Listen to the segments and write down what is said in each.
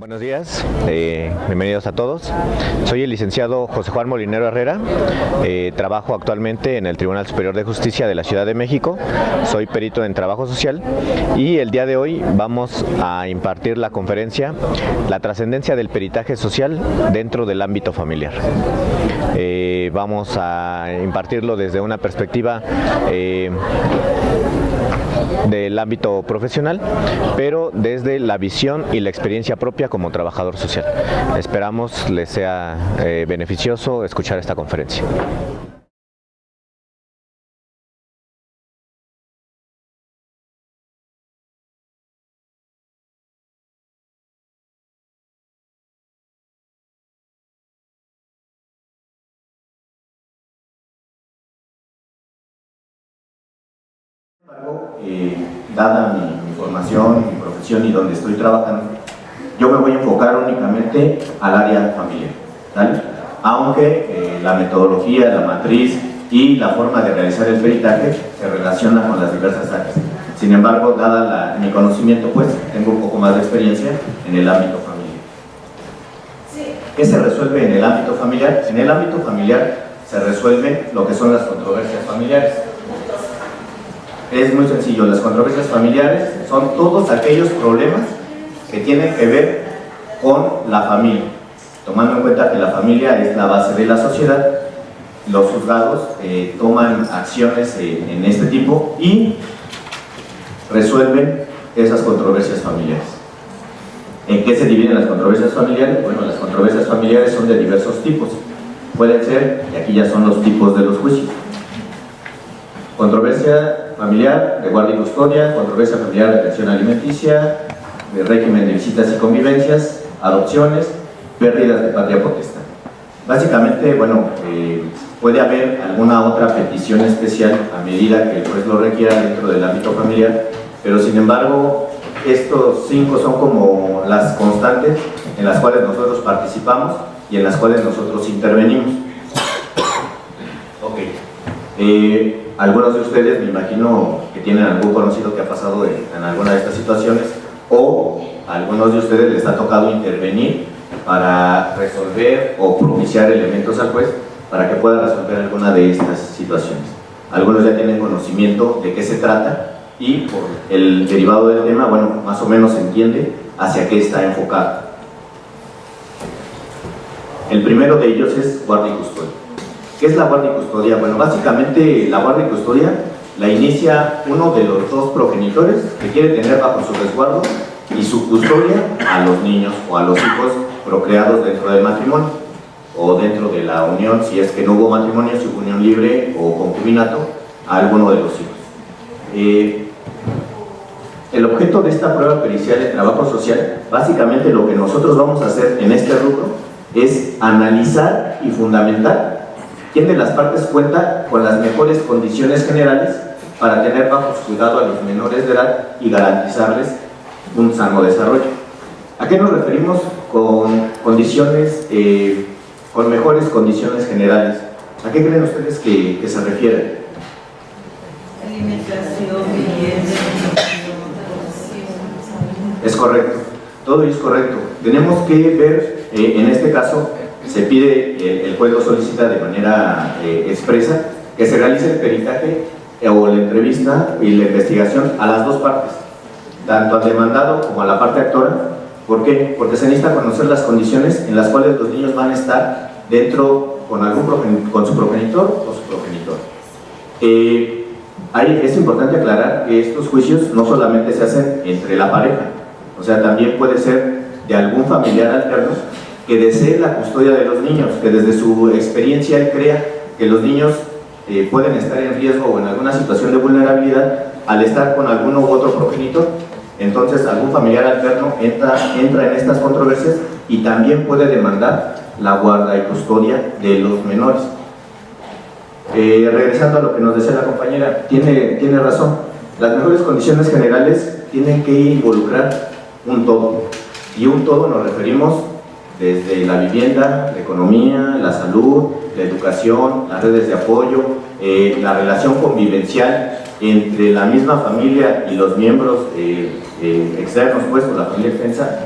Buenos días, bienvenidos a todos. Soy el licenciado José Juan Molinero Herrera, trabajo actualmente en el Tribunal Superior de Justicia de la Ciudad de México, soy perito en trabajo social y el día de hoy vamos a impartir la conferencia La trascendencia del peritaje social dentro del ámbito familiar. Vamos a impartirlo desde una perspectiva del ámbito profesional, pero desde la visión y la experiencia propia como trabajador social. Esperamos les sea beneficioso escuchar esta conferencia. Dada mi formación, mi profesión y donde estoy trabajando, yo me voy a enfocar únicamente al área familiar, ¿vale? Aunque la metodología, la matriz y la forma de realizar el peritaje se relaciona con las diversas áreas. Sin embargo, dada mi conocimiento, pues tengo un poco más de experiencia en el ámbito familiar. ¿Qué se resuelve en el ámbito familiar? En el ámbito familiar se resuelve lo que son las controversias familiares. Es muy sencillo, las controversias familiares son todos aquellos problemas que tienen que ver con la familia, tomando en cuenta que la familia es la base de la sociedad. Los juzgados toman acciones en este tipo y resuelven esas controversias familiares. ¿En qué se dividen las controversias familiares? Bueno, las controversias familiares son de diversos tipos. Pueden ser, y aquí ya son los tipos de los juicios: controversia familiar de guardia y custodia, controversia familiar de pensión alimenticia, de régimen de visitas y convivencias, adopciones, pérdidas de patria potestad. Básicamente, bueno, puede haber alguna otra petición especial a medida que el juez lo requiera dentro del ámbito familiar, pero sin embargo, estos 5 son como las constantes en las cuales nosotros participamos y en las cuales nosotros intervenimos. Ok. Algunos de ustedes me imagino que tienen algún conocido que ha pasado en alguna de estas situaciones, o a algunos de ustedes les ha tocado intervenir para resolver o propiciar elementos al juez para que pueda resolver alguna de estas situaciones. Algunos ya tienen conocimiento de qué se trata y por el derivado del tema, bueno, más o menos se entiende hacia qué está enfocado. El primero de ellos es guardia y custodia. ¿Qué es la guardia y custodia? Bueno, básicamente la guardia y custodia la inicia uno de los dos progenitores que quiere tener bajo su resguardo y su custodia a los niños o a los hijos procreados dentro del matrimonio o dentro de la unión, si es que no hubo matrimonio, si hubo unión libre o concubinato, a alguno de los hijos. El objeto de esta prueba pericial de trabajo social, básicamente lo que nosotros vamos a hacer en este rubro es analizar y fundamentar quién de las partes cuenta con las mejores condiciones generales para tener bajo su cuidado a los menores de edad y garantizarles un sano desarrollo. ¿A qué nos referimos con condiciones, con mejores condiciones generales? ¿A qué creen ustedes que se refiere? Alimentación, vivienda, Es correcto, todo es correcto. Tenemos que ver, en este caso, se pide, el juez lo solicita de manera expresa, que se realice el peritaje o la entrevista y la investigación a las dos partes, tanto al demandado como a la parte actora. ¿Por qué? Porque se necesita conocer las condiciones en las cuales los niños van a estar dentro con su progenitor o su progenitor. Es importante aclarar que estos juicios no solamente se hacen entre la pareja, o sea, también puede ser de algún familiar alterno que desee la custodia de los niños, que desde su experiencia él crea que los niños pueden estar en riesgo o en alguna situación de vulnerabilidad al estar con alguno u otro progenitor. Entonces algún familiar alterno entra en estas controversias y también puede demandar la guarda y custodia de los menores. Regresando a lo que nos decía la compañera, tiene razón. Las mejores condiciones generales tienen que involucrar un todo, y un todo nos referimos desde la vivienda, la economía, la salud, la educación, las redes de apoyo, la relación convivencial entre la misma familia y los miembros externos, pues, o la familia extensa,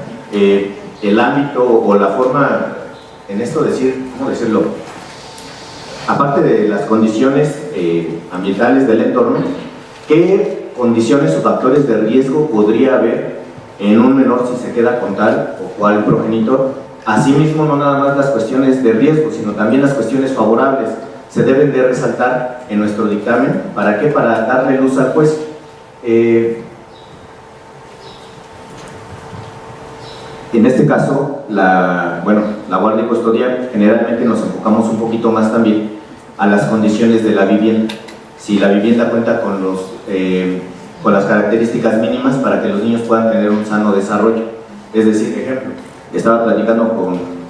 el ámbito o la forma, en esto decir, ¿cómo decirlo? Aparte de las condiciones ambientales del entorno, ¿qué condiciones o factores de riesgo podría haber en un menor si se queda con tal o cual progenitor? Asimismo, no nada más las cuestiones de riesgo, sino también las cuestiones favorables se deben de resaltar en nuestro dictamen. ¿Para qué? Para darle luz al juez. En este caso, la guardia y custodia, generalmente nos enfocamos un poquito más también a las condiciones de la vivienda. Si la vivienda cuenta con las características mínimas para que los niños puedan tener un sano desarrollo. Es decir, ejemplo, estaba platicando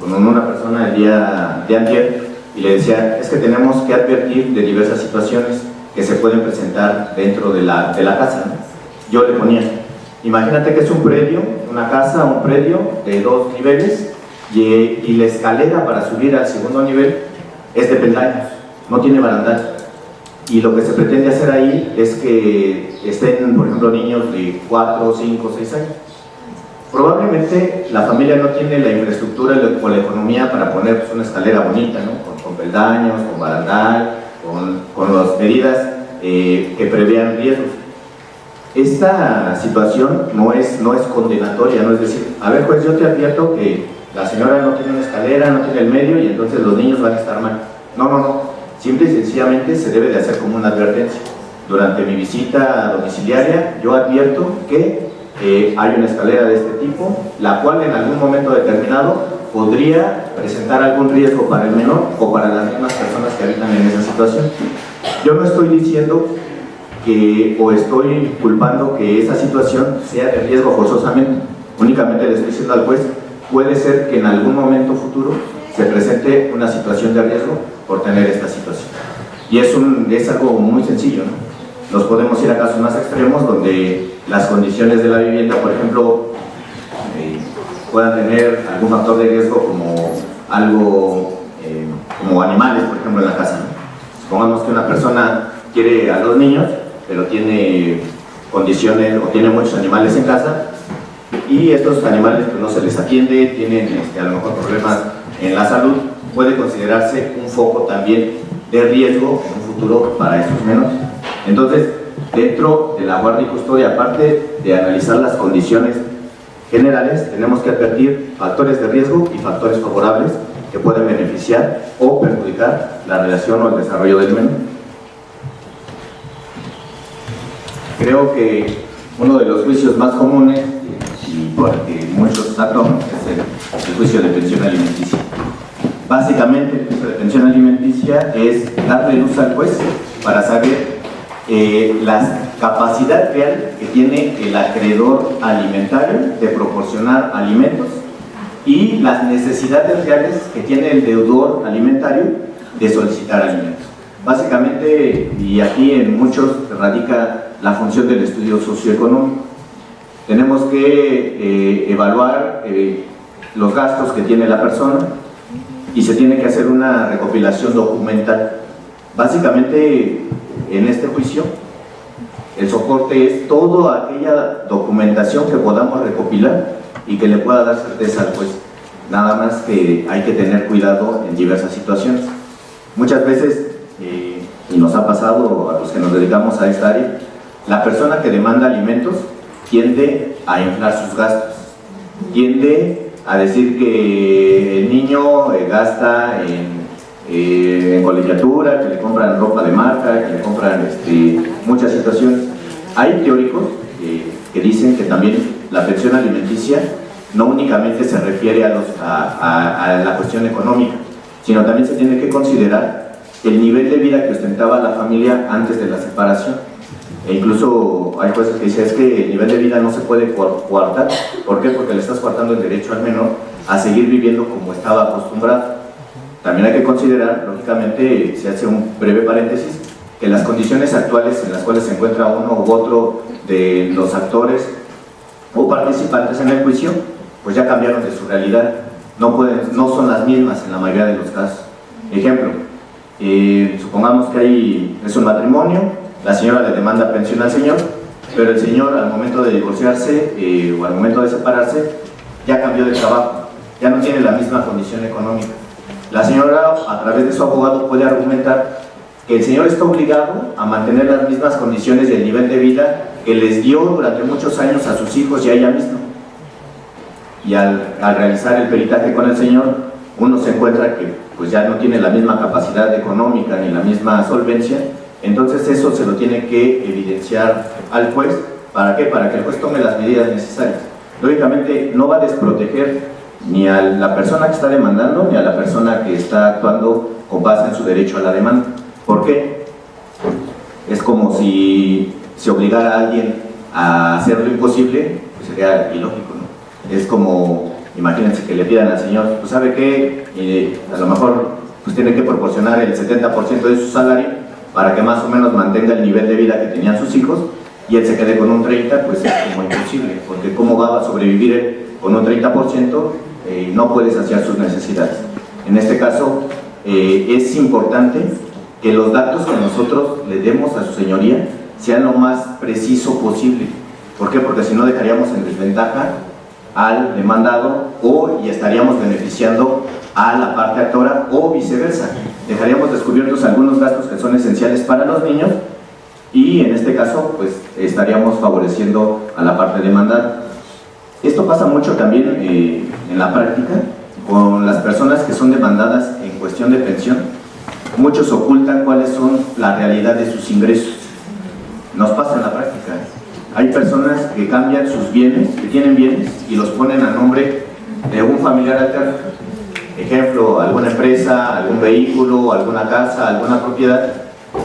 con una persona el día de antier y le decía, es que tenemos que advertir de diversas situaciones que se pueden presentar dentro de la casa, ¿no? Yo le ponía, imagínate que es un predio, una casa, un predio de 2 niveles y la escalera para subir al segundo nivel es de peldaños, no tiene barandal. Y lo que se pretende hacer ahí es que estén, por ejemplo, niños de 4, 5, 6 años. Probablemente la familia no tiene la infraestructura o la economía para poner una escalera bonita, ¿no? Con peldaños, con barandal, con las medidas que prevean riesgos. Esta situación no es condenatoria, no es decir, a ver, pues yo te advierto que la señora no tiene una escalera, no tiene el medio y entonces los niños van a estar mal. No. Simple y sencillamente se debe de hacer como una advertencia. Durante mi visita domiciliaria yo advierto que hay una escalera de este tipo, la cual en algún momento determinado podría presentar algún riesgo para el menor o para las mismas personas que habitan en esa situación. Yo no estoy diciendo o estoy culpando que esa situación sea de riesgo forzosamente, únicamente le estoy diciendo al juez, puede ser que en algún momento futuro se presente una situación de riesgo por tener esta situación. Y es algo muy sencillo, ¿no? Nos podemos ir a casos más extremos donde las condiciones de la vivienda, por ejemplo, puedan tener algún factor de riesgo como animales, por ejemplo, en la casa, ¿no? Supongamos que una persona quiere a 2 niños, pero tiene condiciones o tiene muchos animales en casa y estos animales pues, no se les atiende, tienen a lo mejor problemas en la salud, puede considerarse un foco también de riesgo en un futuro para estos menores. Entonces, dentro de la guardia y custodia, aparte de analizar las condiciones generales, tenemos que advertir factores de riesgo y factores favorables que pueden beneficiar o perjudicar la relación o el desarrollo del menor. Creo que uno de los juicios más comunes y porque muchos actúan es el juicio de pensión alimenticia. Básicamente, el juicio de pensión alimenticia es darle luz al juez para saber la capacidad real que tiene el acreedor alimentario de proporcionar alimentos y las necesidades reales que tiene el deudor alimentario de solicitar alimentos. Básicamente, y aquí en muchos radica la función del estudio socioeconómico. Tenemos que evaluar los gastos que tiene la persona y se tiene que hacer una recopilación documental. Básicamente, en este juicio, el soporte es toda aquella documentación que podamos recopilar y que le pueda dar certeza al juez. Nada más que hay que tener cuidado en diversas situaciones. Muchas veces, y nos ha pasado a los que nos dedicamos a esta área, la persona que demanda alimentos tiende a inflar sus gastos, tiende a decir que el niño gasta en colegiatura, que le compran ropa de marca, que le compran muchas situaciones. Hay teóricos que dicen que también la pensión alimenticia no únicamente se refiere a la cuestión económica, sino también se tiene que considerar el nivel de vida que ostentaba la familia antes de la separación. E incluso hay cosas que dicen es que el nivel de vida no se puede coartar. ¿Por qué? Porque le estás coartando el derecho al menor a seguir viviendo como estaba acostumbrado. También hay que considerar, lógicamente, se hace un breve paréntesis, que las condiciones actuales en las cuales se encuentra uno u otro de los actores o participantes en el juicio, pues ya cambiaron de su realidad. No son las mismas en la mayoría de los casos. Ejemplo, supongamos que es un matrimonio, la señora le demanda pensión al señor, pero el señor al momento de divorciarse o al momento de separarse ya cambió de trabajo, ya no tiene la misma condición económica. La señora, a través de su abogado, puede argumentar que el señor está obligado a mantener las mismas condiciones del nivel de vida que les dio durante muchos años a sus hijos y a ella misma. Y al realizar el peritaje con el señor, uno se encuentra que pues ya no tiene la misma capacidad económica ni la misma solvencia. Entonces eso se lo tiene que evidenciar al juez. ¿Para qué? Para que el juez tome las medidas necesarias. Lógicamente no va a desproteger ni a la persona que está demandando ni a la persona que está actuando con base en su derecho a la demanda. ¿Por qué? Es como si se obligara a alguien a hacer lo imposible, pues sería ilógico, ¿no? Es como, imagínense que le pidan al señor, pues ¿sabe qué? A lo mejor pues tiene que proporcionar el 70% de su salario para que más o menos mantenga el nivel de vida que tenían sus hijos, y él se quede con un 30%, pues es como imposible, porque ¿cómo va a sobrevivir él con un 30%? No puede saciar sus necesidades. En este caso, es importante que los datos que nosotros le demos a su señoría sean lo más preciso posible. ¿Por qué? Porque si no dejaríamos en desventaja al demandado y estaríamos beneficiando a la parte actora o viceversa. Dejaríamos descubiertos algunos gastos que son esenciales para los niños y en este caso pues estaríamos favoreciendo a la parte demandada. Esto pasa mucho también en la práctica con las personas que son demandadas en cuestión de pensión. Muchos ocultan cuáles son la realidad de sus ingresos. Nos pasa en la práctica. Hay personas que cambian sus bienes, que tienen bienes y los ponen a nombre de un familiar alterno. Ejemplo, alguna empresa, algún vehículo, alguna casa, alguna propiedad.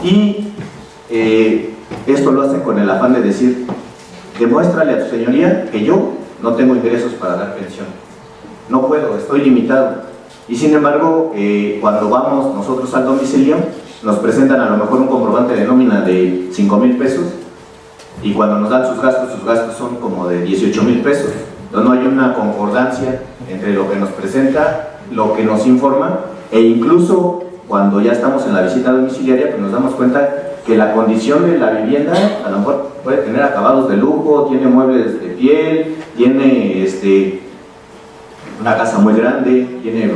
Y esto lo hacen con el afán de decir, demuéstrale a tu señoría que yo no tengo ingresos para dar pensión. No puedo, estoy limitado. Y sin embargo, cuando vamos nosotros al domicilio, nos presentan a lo mejor un comprobante de nómina de 5,000 pesos y cuando nos dan sus gastos son como de 18,000 pesos. Entonces no hay una concordancia entre lo que nos presenta, lo que nos informa, e incluso cuando ya estamos en la visita domiciliaria, pues nos damos cuenta que la condición de la vivienda a lo mejor puede tener acabados de lujo, tiene muebles de piel, tiene una casa muy grande, tiene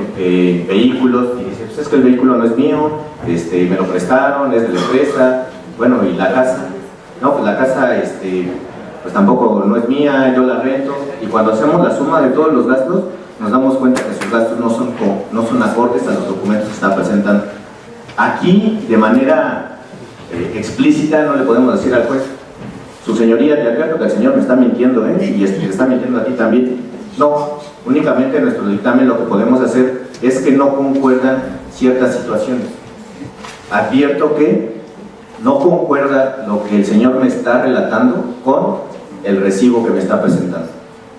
vehículos, y dice, pues es que el vehículo no es mío, me lo prestaron, es de la empresa. Bueno, y la casa, no, pues la casa pues tampoco no es mía, yo la rento. Y cuando hacemos la suma de todos los gastos, nos damos cuenta que sus gastos no son acordes a los documentos que está presentando. Aquí, de manera explícita, no le podemos decir al juez, su señoría, te advierto que el señor me está mintiendo, y te está mintiendo a ti también. No, únicamente en nuestro dictamen lo que podemos hacer es que no concuerdan ciertas situaciones. Advierto que no concuerda lo que el señor me está relatando con el recibo que me está presentando.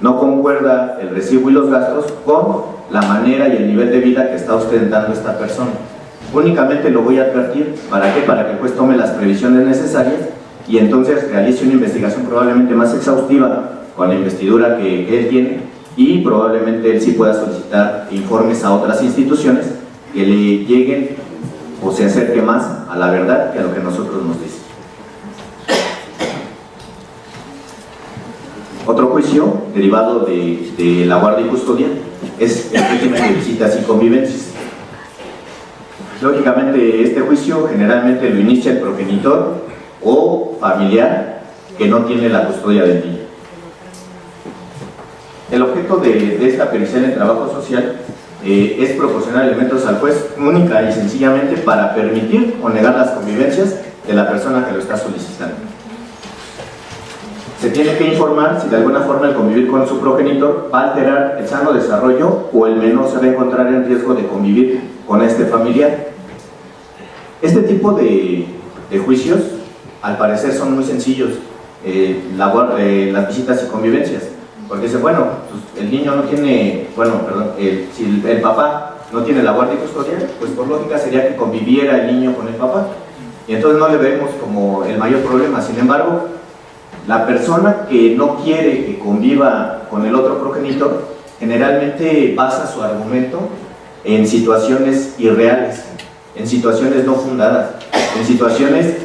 No concuerda el recibo y los gastos con la manera y el nivel de vida que está ostentando esta persona. Únicamente lo voy a advertir, ¿para qué? Para que el juez tome las previsiones necesarias y entonces realice una investigación probablemente más exhaustiva con la investidura que él tiene, y probablemente él sí pueda solicitar informes a otras instituciones que le lleguen o se acerque más a la verdad que a lo que nosotros nos dicen. Otro juicio derivado de la guardia y custodia es el régimen de visitas y convivencias. Lógicamente este juicio generalmente lo inicia el progenitor o familiar que no tiene la custodia del niño. El objeto de esta pericial en trabajo social es proporcionar elementos al juez única y sencillamente para permitir o negar las convivencias de la persona que lo está solicitando. Se tiene que informar si de alguna forma el convivir con su progenitor va a alterar el sano desarrollo o el menor se va a encontrar en riesgo de convivir con este familiar. Este tipo de juicios al parecer son muy sencillos, las visitas y convivencias. Porque dice, bueno, pues el niño no tiene, si el papá no tiene la guardia y custodia, pues por lógica sería que conviviera el niño con el papá. Y entonces no le vemos como el mayor problema. Sin embargo, la persona que no quiere que conviva con el otro progenitor, generalmente basa su argumento en situaciones irreales, en situaciones no fundadas, en situaciones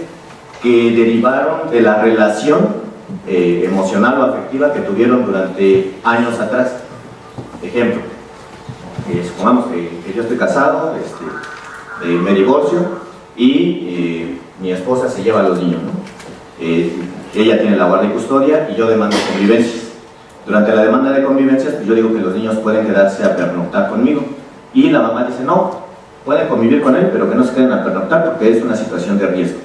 que derivaron de la relación emocional o afectiva que tuvieron durante años atrás. Ejemplo, supongamos que yo estoy casado, me divorcio y mi esposa se lleva a los niños, ¿no? Ella tiene la guardia y custodia y yo demando convivencias. Durante la demanda de convivencias, pues yo digo que los niños pueden quedarse a pernoctar conmigo. Y la mamá dice, no, pueden convivir con él, pero que no se queden a pernoctar porque es una situación de riesgo.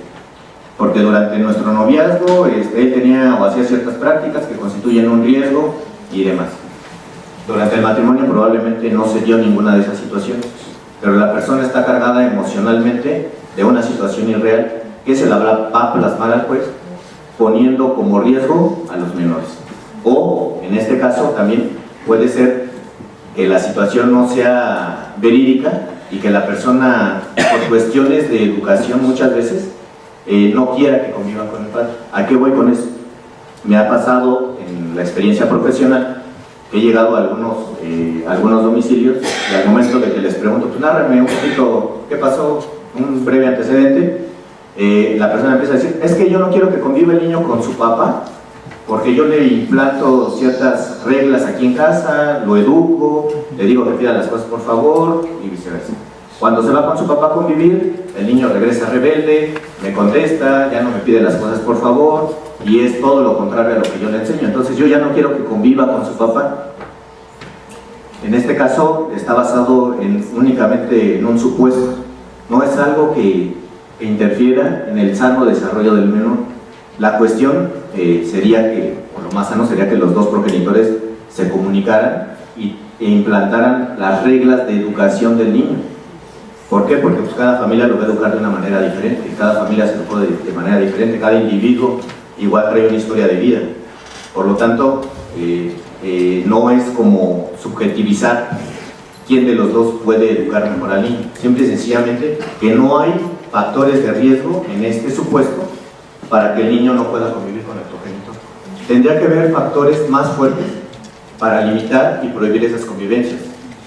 Porque durante nuestro noviazgo, él tenía o hacía ciertas prácticas que constituyen un riesgo y demás. Durante el matrimonio probablemente no se dio ninguna de esas situaciones, pero la persona está cargada emocionalmente de una situación irreal que se la va a plasmar al juez poniendo como riesgo a los menores. O, en este caso, también puede ser que la situación no sea verídica y que la persona, por cuestiones de educación muchas veces, no quiera que convivan con el padre. ¿A qué voy con eso? Me ha pasado en la experiencia profesional que he llegado a algunos domicilios y al momento de que les pregunto, pues nárrame un poquito qué pasó, un breve antecedente, la persona empieza a decir, es que yo no quiero que conviva el niño con su papá porque yo le implanto ciertas reglas aquí en casa, lo educo, le digo que pida las cosas por favor y viceversa. Cuando se va con su papá a convivir, el niño regresa rebelde, me contesta, ya no me pide las cosas por favor y es todo lo contrario a lo que yo le enseño. Entonces yo ya no quiero que conviva con su papá. En este caso está basado únicamente en un supuesto, no es algo que interfiera en el sano desarrollo del menor. La cuestión sería que, o lo más sano sería que los dos progenitores se comunicaran e implantaran las reglas de educación del niño. ¿Por qué? Porque pues, cada familia lo va a educar de una manera diferente, cada familia se educa de manera diferente, cada individuo igual trae una historia de vida. Por lo tanto, no es como subjetivizar quién de los dos puede educar mejor al niño. Simple y sencillamente que no hay factores de riesgo en este supuesto para que el niño no pueda convivir con el progenitor. Tendría que haber factores más fuertes para limitar y prohibir esas convivencias.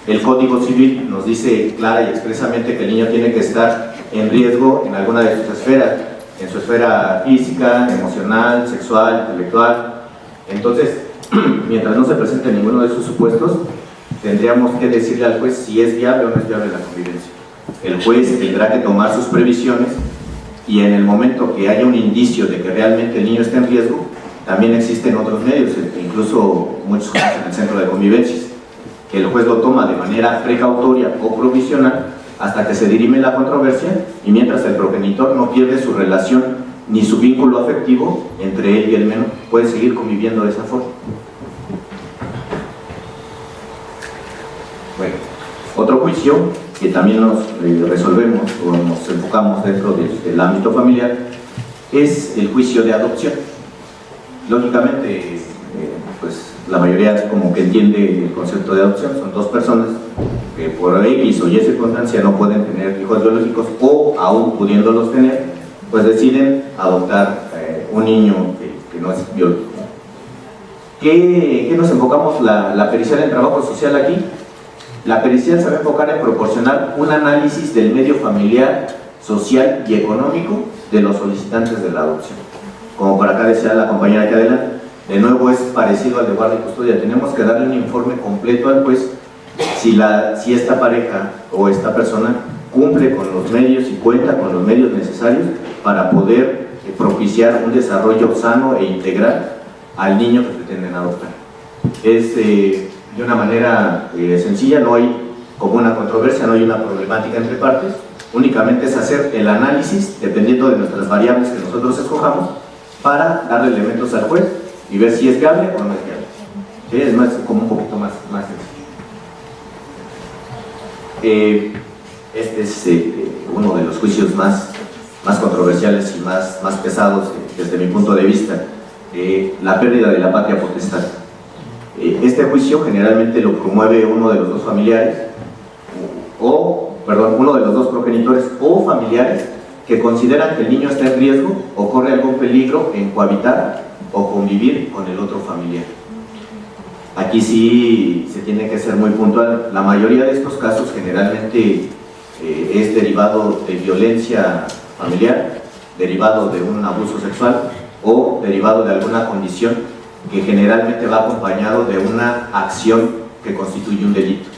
El Código Civil nos dice clara y expresamente que el niño tiene que estar en riesgo en alguna de sus esferas, en su esfera física, emocional, sexual, intelectual. Entonces, mientras no se presente ninguno de esos supuestos, tendríamos que decirle al juez si es viable o no es viable la convivencia. El juez tendrá que tomar sus previsiones y en el momento que haya un indicio de que realmente el niño está en riesgo, también existen otros medios, incluso muchos casos en el centro de convivencias, que el juez lo toma de manera precautoria o provisional hasta que se dirime la controversia y mientras el progenitor no pierde su relación ni su vínculo afectivo entre él y el menor, puede seguir conviviendo de esa forma. Bueno, otro juicio que también nos resolvemos o nos enfocamos dentro del ámbito familiar es el juicio de adopción. Lógicamente, pues la mayoría como que entiende el concepto de adopción, son dos personas que por X o Y circunstancia no pueden tener hijos biológicos o aún pudiéndolos tener, pues deciden adoptar un niño que no es biológico. ¿Qué nos enfocamos la pericial en trabajo social aquí? La pericial se va a enfocar en proporcionar un análisis del medio familiar, social y económico de los solicitantes de la adopción. Como por acá decía la compañera que adelante, de nuevo es parecido al de guardia y custodia, tenemos que darle un informe completo al juez si esta pareja o esta persona cumple con los medios y cuenta con los medios necesarios para poder propiciar un desarrollo sano e integral al niño que pretenden adoptar. Es de una manera sencilla, no hay como una controversia, no hay una problemática entre partes, únicamente es hacer el análisis dependiendo de nuestras variables que nosotros escojamos para darle elementos al juez y ver si es viable o no es viable. ¿Sí? Es más, como un poquito más sencillo. Este es uno de los juicios más controversiales y más pesados desde mi punto de vista, la pérdida de la patria potestad. Este juicio generalmente lo promueve uno de los dos familiares, uno de los dos progenitores o familiares que consideran que el niño está en riesgo o corre algún peligro en cohabitar o convivir con el otro familiar. Aquí sí se tiene que ser muy puntual. La mayoría de estos casos generalmente es derivado de violencia familiar, derivado de un abuso sexual o derivado de alguna condición que generalmente va acompañado de una acción que constituye un delito.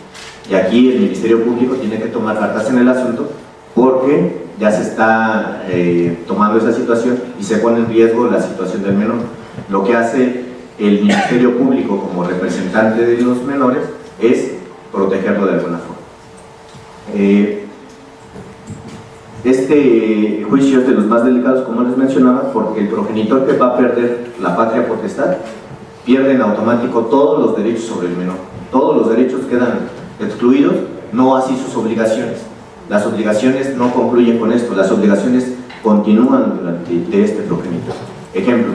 Y aquí el Ministerio Público tiene que tomar cartas en el asunto porque ya se está tomando esa situación y se pone en riesgo la situación del menor. Lo que hace el Ministerio Público como representante de los menores es protegerlo de alguna forma. Este juicio es de los más delicados, como les mencionaba, porque el progenitor que va a perder la patria potestad pierde en automático todos los derechos sobre el menor. Todos los derechos quedan excluidos, no así sus obligaciones. Las obligaciones no concluyen con esto, las obligaciones continúan durante este progenitor. Ejemplo,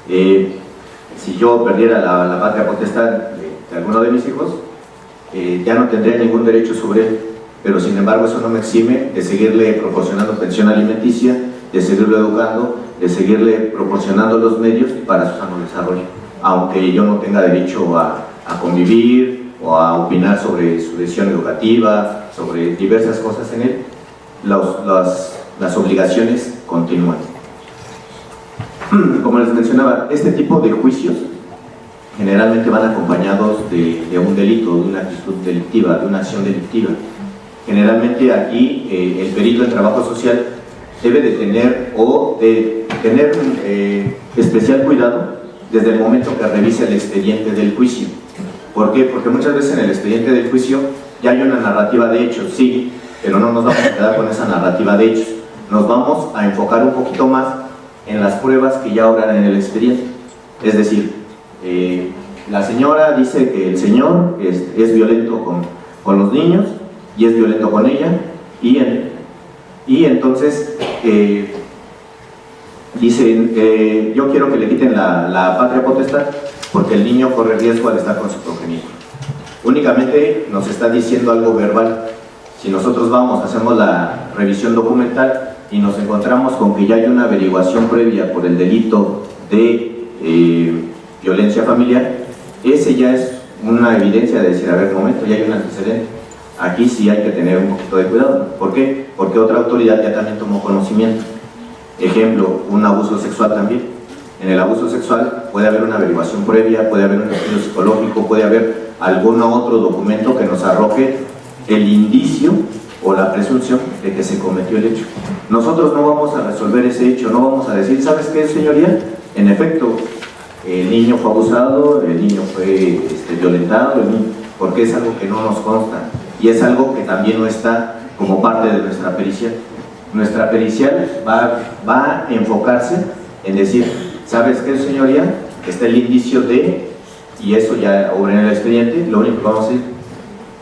si yo perdiera la patria potestad de alguno de mis hijos, ya no tendría ningún derecho sobre él, pero sin embargo eso no me exime de seguirle proporcionando pensión alimenticia, de seguirlo educando, de seguirle proporcionando los medios para su sano desarrollo, aunque yo no tenga derecho a convivir o a opinar sobre su decisión educativa, sobre diversas cosas en él. Las obligaciones continúan. Como les mencionaba, este tipo de juicios generalmente van acompañados de un delito, de una actitud delictiva, de una acción delictiva. Generalmente aquí el perito en trabajo social debe de tener especial cuidado desde el momento que revise el expediente del juicio. ¿Por qué? Porque muchas veces en el expediente del juicio ya hay una narrativa de hechos, sí, pero no nos vamos a quedar con esa narrativa de hechos. Nos vamos a enfocar un poquito más en las pruebas que ya obran en el expediente. Es decir, la señora dice que el señor es violento con los niños y es violento con ella, y entonces dice, yo quiero que le quiten la patria potestad porque el niño corre riesgo al estar con su progenitor. Únicamente nos está diciendo algo verbal. Si nosotros hacemos la revisión documental y nos encontramos con que ya hay una averiguación previa por el delito de violencia familiar, ese ya es una evidencia de decir, a ver, momento, ya hay un antecedente. Aquí sí hay que tener un poquito de cuidado. ¿Por qué? Porque otra autoridad ya también tomó conocimiento. Ejemplo, un abuso sexual también. En el abuso sexual puede haber una averiguación previa, puede haber un estudio psicológico, puede haber algún otro documento que nos arroje el indicio o la presunción de que se cometió el hecho. Nosotros no vamos a resolver ese hecho, no vamos a decir, ¿sabes qué, señoría? En efecto, el niño fue abusado, el niño fue violentado, porque es algo que no nos consta y es algo que también no está como parte de nuestra pericial. Nuestra pericial va a enfocarse en decir, ¿sabes qué, señoría? Está el indicio de, y eso ya obra en el expediente, lo único que vamos a decir,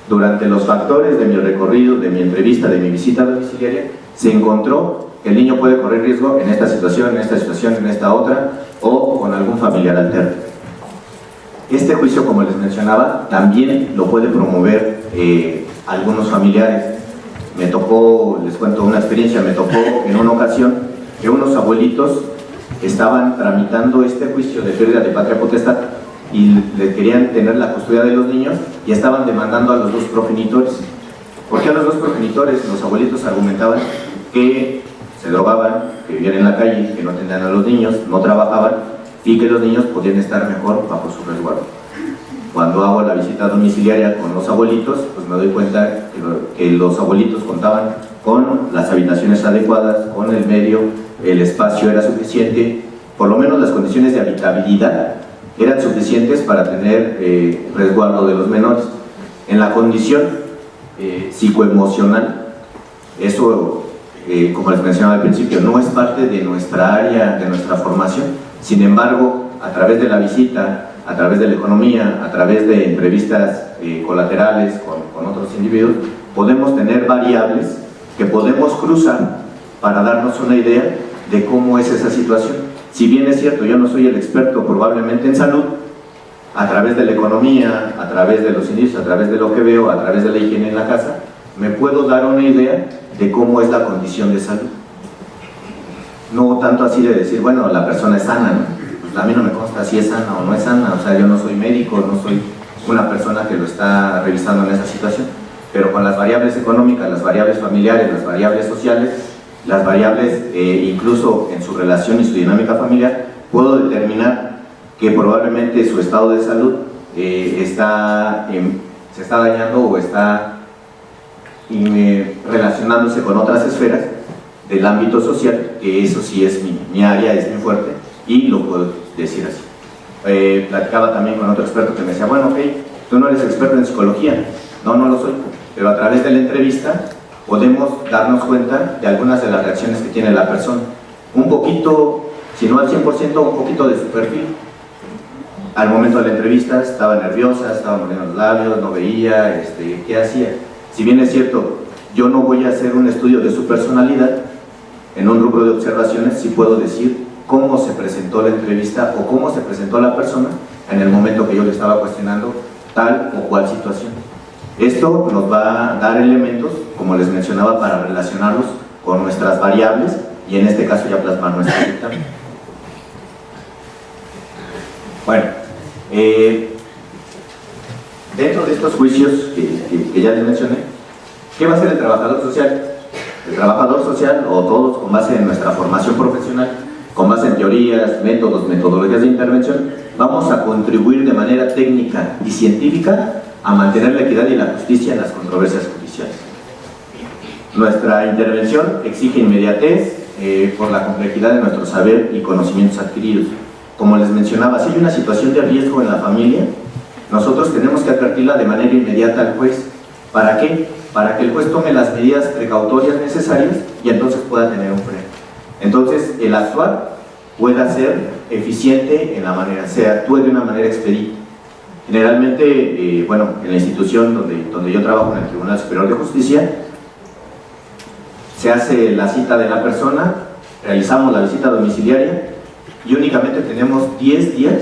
durante los factores de mi recorrido, de mi entrevista, de mi visita domiciliaria, se encontró que el niño puede correr riesgo en esta situación, en esta otra, o con algún familiar alterno. Este juicio, como les mencionaba, también lo puede promover algunos familiares. Me tocó, les cuento una experiencia, me tocó en una ocasión que unos abuelitos estaban tramitando este juicio de pérdida de patria potestad y le querían tener la custodia de los niños y estaban demandando a los dos progenitores. ¿Por qué a los dos progenitores? Los abuelitos argumentaban que se drogaban, que vivían en la calle, que no tenían a los niños, no trabajaban y que los niños podían estar mejor bajo su resguardo. Cuando hago la visita domiciliaria con los abuelitos, pues me doy cuenta que los abuelitos contaban con las habitaciones adecuadas, con el medio, el espacio era suficiente, por lo menos las condiciones de habitabilidad eran suficientes para tener resguardo de los menores. En la condición psicoemocional, eso, como les mencionaba al principio, no es parte de nuestra área, de nuestra formación. Sin embargo, a través de la visita, a través de la economía, a través de entrevistas colaterales con otros individuos, podemos tener variables que podemos cruzar para darnos una idea de cómo es esa situación. Si bien es cierto, yo no soy el experto probablemente en salud, a través de la economía, a través de los indicios, a través de lo que veo, a través de la higiene en la casa, me puedo dar una idea de cómo es la condición de salud. No tanto así de decir, bueno, la persona es sana, ¿no? Pues a mí no me consta si es sana o no es sana, o sea, yo no soy médico, no soy una persona que lo está revisando en esa situación, pero con las variables económicas, las variables familiares, las variables sociales, las variables incluso en su relación y su dinámica familiar, puedo determinar que probablemente su estado de salud está se está dañando o está relacionándose con otras esferas del ámbito social, que eso sí es mi área, es mi fuerte, y lo puedo decir así. Platicaba también con otro experto que me decía, bueno, ok, tú no eres experto en psicología. No, no lo soy, pero a través de la entrevista podemos darnos cuenta de algunas de las reacciones que tiene la persona. Un poquito, si no al 100%, un poquito de su perfil. Al momento de la entrevista estaba nerviosa, estaba mordiendo los labios, no veía, ¿qué hacía? Si bien es cierto, yo no voy a hacer un estudio de su personalidad, en un rubro de observaciones sí puedo decir cómo se presentó la entrevista o cómo se presentó la persona en el momento que yo le estaba cuestionando tal o cual situación. Esto nos va a dar elementos, como les mencionaba, para relacionarlos con nuestras variables y en este caso ya plasmar nuestro dictamen. Bueno, dentro de estos juicios que ya les mencioné, ¿qué va a hacer el trabajador social? El trabajador social, o todos, con base en nuestra formación profesional, con base en teorías, métodos, metodologías de intervención, vamos a contribuir de manera técnica y científica a mantener la equidad y la justicia en las controversias judiciales. Nuestra intervención exige inmediatez por la complejidad de nuestro saber y conocimientos adquiridos. Como les mencionaba, si hay una situación de riesgo en la familia, nosotros tenemos que advertirla de manera inmediata al juez. ¿Para qué? Para que el juez tome las medidas precautorias necesarias y entonces pueda tener un freno. Entonces, el actuar pueda ser eficiente en la manera, se actúe de una manera expedita. Generalmente, bueno, en la institución donde yo trabajo, en el Tribunal Superior de Justicia, se hace la cita de la persona, realizamos la visita domiciliaria y únicamente tenemos 10 días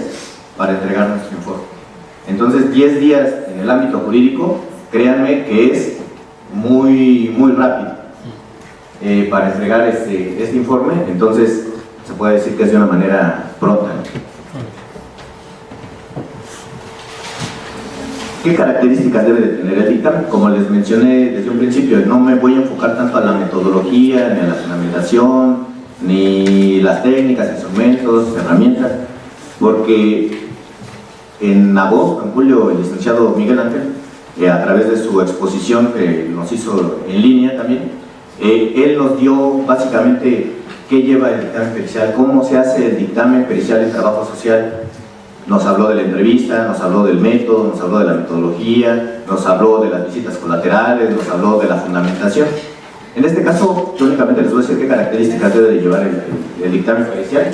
para entregar nuestro informe. Entonces, 10 días en el ámbito jurídico, créanme que es muy rápido para entregar este informe, entonces se puede decir que es de una manera pronta. ¿Qué características debe de tener el dictamen? Como les mencioné desde un principio, no me voy a enfocar tanto a la metodología, ni a la fundamentación, ni las técnicas, instrumentos, herramientas, porque en agosto, en julio, el licenciado Miguel Ángel, a través de su exposición que nos hizo en línea también, él nos dio básicamente qué lleva el dictamen pericial, cómo se hace el dictamen pericial en trabajo social. Nos habló de la entrevista, nos habló del método, nos habló de la metodología, nos habló de las visitas colaterales, nos habló de la fundamentación. En este caso, yo únicamente les voy a decir qué características debe de llevar el dictamen pericial.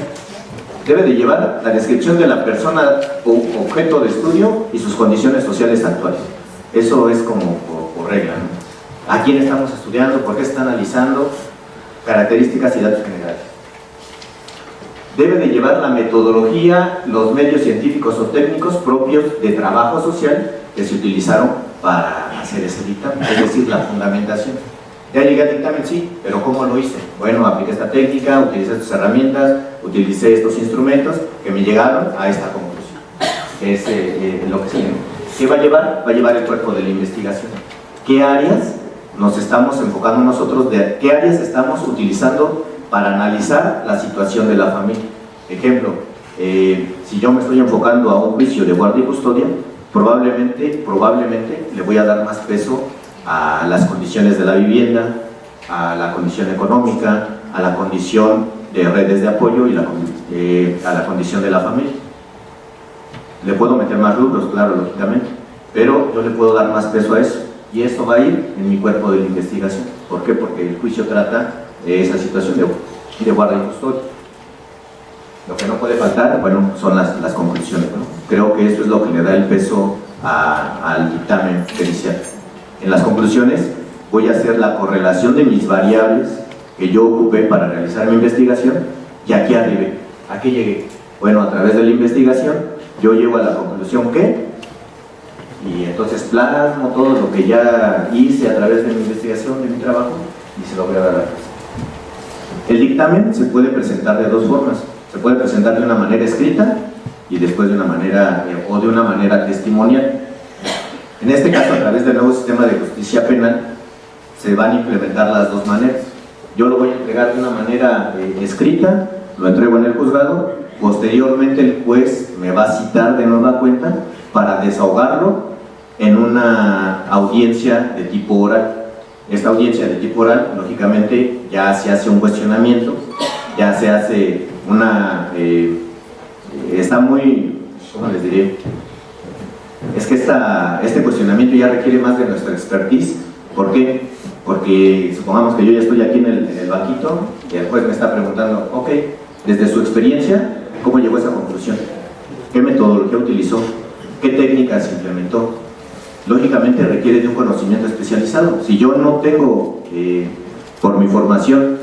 Debe de llevar la descripción de la persona o objeto de estudio y sus condiciones sociales actuales. Eso es como por regla, ¿no? ¿A quién estamos estudiando? ¿Por qué se está analizando? Características y datos generales. Debe de llevar la metodología, los medios científicos o técnicos propios de trabajo social que se utilizaron para hacer ese dictamen, es decir, la fundamentación. Ya llegué al dictamen, sí, pero ¿cómo lo hice? Bueno, apliqué esta técnica, utilicé estas herramientas, utilicé estos instrumentos que me llegaron a esta conclusión. Es lo que sigue. ¿Qué va a llevar? Va a llevar el cuerpo de la investigación. ¿Qué áreas nos estamos enfocando nosotros? ¿Qué áreas estamos utilizando para analizar la situación de la familia? Ejemplo, si yo me estoy enfocando a un juicio de guardia y custodia, probablemente le voy a dar más peso a las condiciones de la vivienda, a la condición económica, a la condición de redes de apoyo y a la condición de la familia. Le puedo meter más rubros, claro, lógicamente, pero yo le puedo dar más peso a eso y esto va a ir en mi cuerpo de investigación. ¿Por qué? Porque el juicio trata de esa situación de guardia y custodia. Lo que no puede faltar, bueno, son las conclusiones, ¿no? Creo que esto es lo que le da el peso al dictamen pericial. En las conclusiones voy a hacer la correlación de mis variables que yo ocupé para realizar mi investigación y aquí arribé. ¿A qué llegué? Bueno, a través de la investigación yo llego a la conclusión que, y entonces plasmo todo lo que ya hice a través de mi investigación, de mi trabajo, y se lo voy a dar a la persona. El dictamen se puede presentar de dos formas. Se puede presentar de una manera escrita y después de una manera o de una manera testimonial. En este caso, a través del nuevo sistema de justicia penal, se van a implementar las dos maneras. Yo lo voy a entregar de una manera escrita, lo entrego en el juzgado, posteriormente el juez me va a citar de nueva cuenta para desahogarlo en una audiencia de tipo oral. Esta audiencia de tipo oral, lógicamente, ya se hace un cuestionamiento, ya se hace una... está muy... ¿cómo les diré? Es que este cuestionamiento ya requiere más de nuestra expertise. ¿Por qué? Porque supongamos que yo ya estoy aquí en el banquito y el juez me está preguntando, ok, desde su experiencia, ¿cómo llegó a esa conclusión? ¿Qué metodología utilizó? ¿Qué técnicas implementó? Lógicamente requiere de un conocimiento especializado. Si yo no tengo, por mi formación,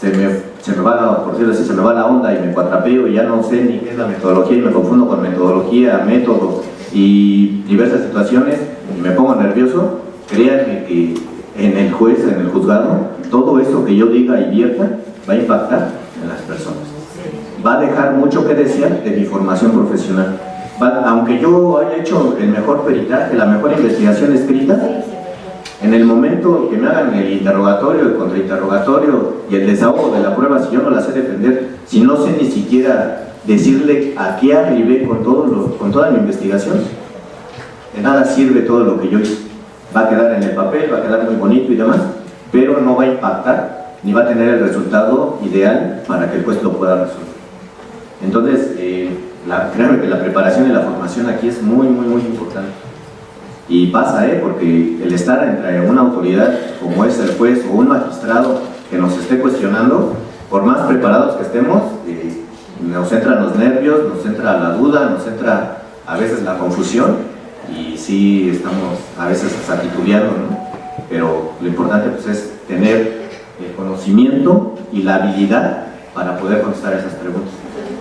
se me va, por decirlo así, se me va la onda y me cuatrapeo y ya no sé ni qué es la metodología y me confundo con metodología, método y diversas situaciones y me pongo nervioso, créanme que en el juez, en el juzgado, todo eso que yo diga y vierta va a impactar en las personas. Va a dejar mucho que desear de mi formación profesional. Aunque yo haya hecho el mejor peritaje, la mejor investigación escrita, en el momento que me hagan el interrogatorio, el contrainterrogatorio y el desahogo de la prueba, si yo no la sé defender, si no sé ni siquiera decirle a qué arribé con toda mi investigación, de nada sirve todo lo que yo hice. Va a quedar en el papel, va a quedar muy bonito y demás, pero no va a impactar ni va a tener el resultado ideal para que el juez lo pueda resolver. Entonces, créanme que la preparación y la formación aquí es muy, muy, muy importante. Y pasa, porque el estar entre una autoridad como es el juez o un magistrado que nos esté cuestionando, por más preparados que estemos, nos entran los nervios, nos entra la duda, nos entra a veces la confusión y sí estamos a veces hasta titubeando, ¿no? Pero lo importante pues, es tener el conocimiento y la habilidad para poder contestar esas preguntas.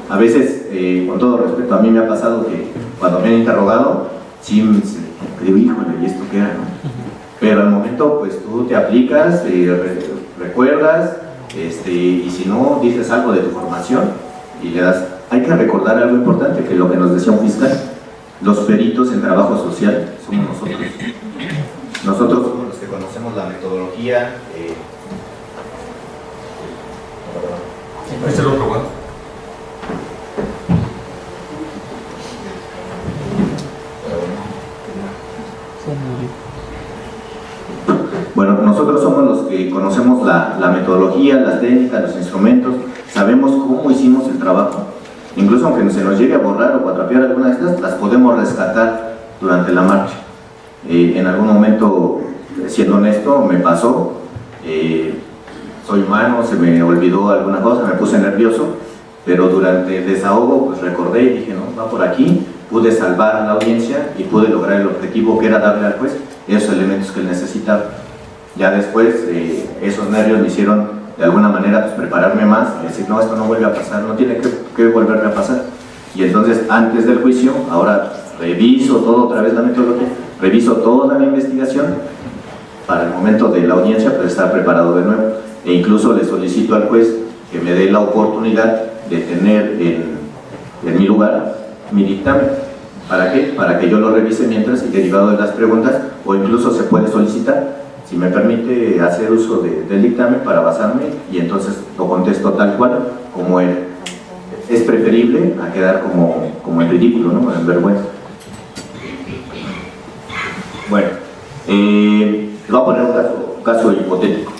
A veces, con todo respeto, a mí me ha pasado que cuando me han interrogado, sí digo, híjole, ¿y esto qué era? ¿No? Pero al momento, pues tú te aplicas, recuerdas, y si no, dices algo de tu formación y le das. Hay que recordar algo importante, que lo que nos decía un fiscal, los peritos en trabajo social somos nosotros. Nosotros somos los que conocemos la metodología. ¿Este es otro guante? Bueno, nosotros somos los que conocemos la metodología, las técnicas, los instrumentos, sabemos cómo hicimos el trabajo. Incluso aunque se nos llegue a borrar o cuatrapear alguna de estas, las podemos rescatar durante la marcha. En algún momento, siendo honesto, me pasó, soy humano, se me olvidó alguna cosa, me puse nervioso, pero durante el desahogo pues recordé y dije, no, va por aquí, pude salvar a la audiencia y pude lograr el objetivo que era darle al juez esos elementos que él necesitaba. Ya después, esos nervios me hicieron de alguna manera pues, prepararme más y decir, no, esto no vuelve a pasar, no tiene que volverme a pasar. Y entonces, antes del juicio, ahora reviso todo otra vez la metodología, reviso toda la investigación para el momento de la audiencia pues estar preparado de nuevo. E incluso le solicito al juez que me dé la oportunidad de tener en mi lugar mi dictamen. ¿Para qué? Para que yo lo revise mientras y derivado de las preguntas, o incluso se puede solicitar, si me permite hacer uso del dictamen para basarme y entonces lo contesto tal cual como él. Es preferible a quedar como en ridículo, ¿no? En vergüenza. Bueno, les voy a poner un caso hipotético.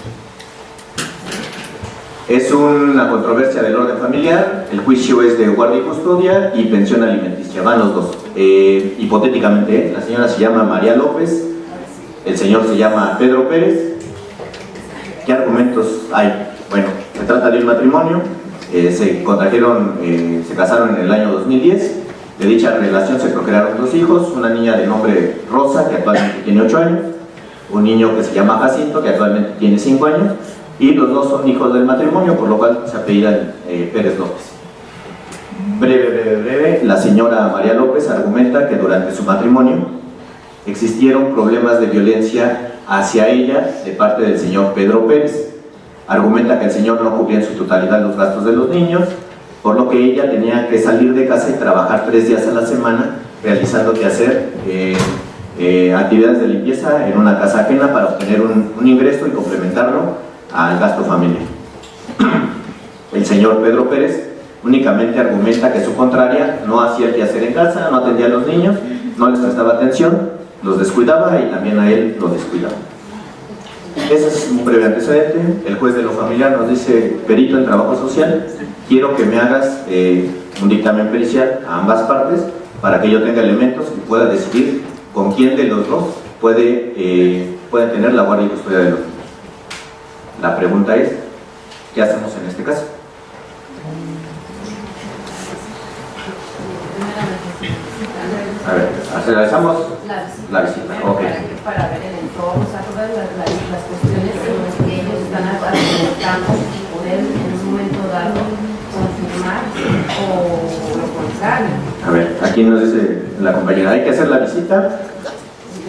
Es una controversia del orden familiar, el juicio es de guardia y custodia y pensión alimenticia, van los dos. Hipotéticamente, la señora se llama María López, el señor se llama Pedro Pérez. ¿Qué argumentos hay? Bueno, se trata de un matrimonio, se contrajeron, se casaron en el año 2010, de dicha relación se procrearon dos hijos, una niña de nombre Rosa, que actualmente tiene 8 años, un niño que se llama Jacinto, que actualmente tiene 5 años, y los dos son hijos del matrimonio, por lo cual se apellidan Pérez López. Breve, la señora María López argumenta que durante su matrimonio existieron problemas de violencia hacia ella de parte del señor Pedro Pérez. Argumenta que el señor no cubría en su totalidad los gastos de los niños, por lo que ella tenía que salir de casa y trabajar 3 días a la semana realizando quehacer, actividades de limpieza en una casa ajena para obtener un ingreso y complementarlo al gasto familiar. El señor Pedro Pérez únicamente argumenta que su contraria no hacía el quehacer en casa, no atendía a los niños, no les prestaba atención los descuidaba y también a él lo descuidaba. Ese es un breve antecedente. El juez de lo familiar nos dice: perito en trabajo social, quiero que me hagas un dictamen pericial a ambas partes para que yo tenga elementos y pueda decidir con quién de los dos puede tener la guardia y custodia de los niños. La pregunta es: ¿qué hacemos en este caso? A ver, realizamos la visita. Okay. Para ver el entorno, o sea, todas las cuestiones en las que ellos están aportando y poder en un momento dado confirmar o lo contrario. A ver, aquí nos dice la compañera: hay que hacer la visita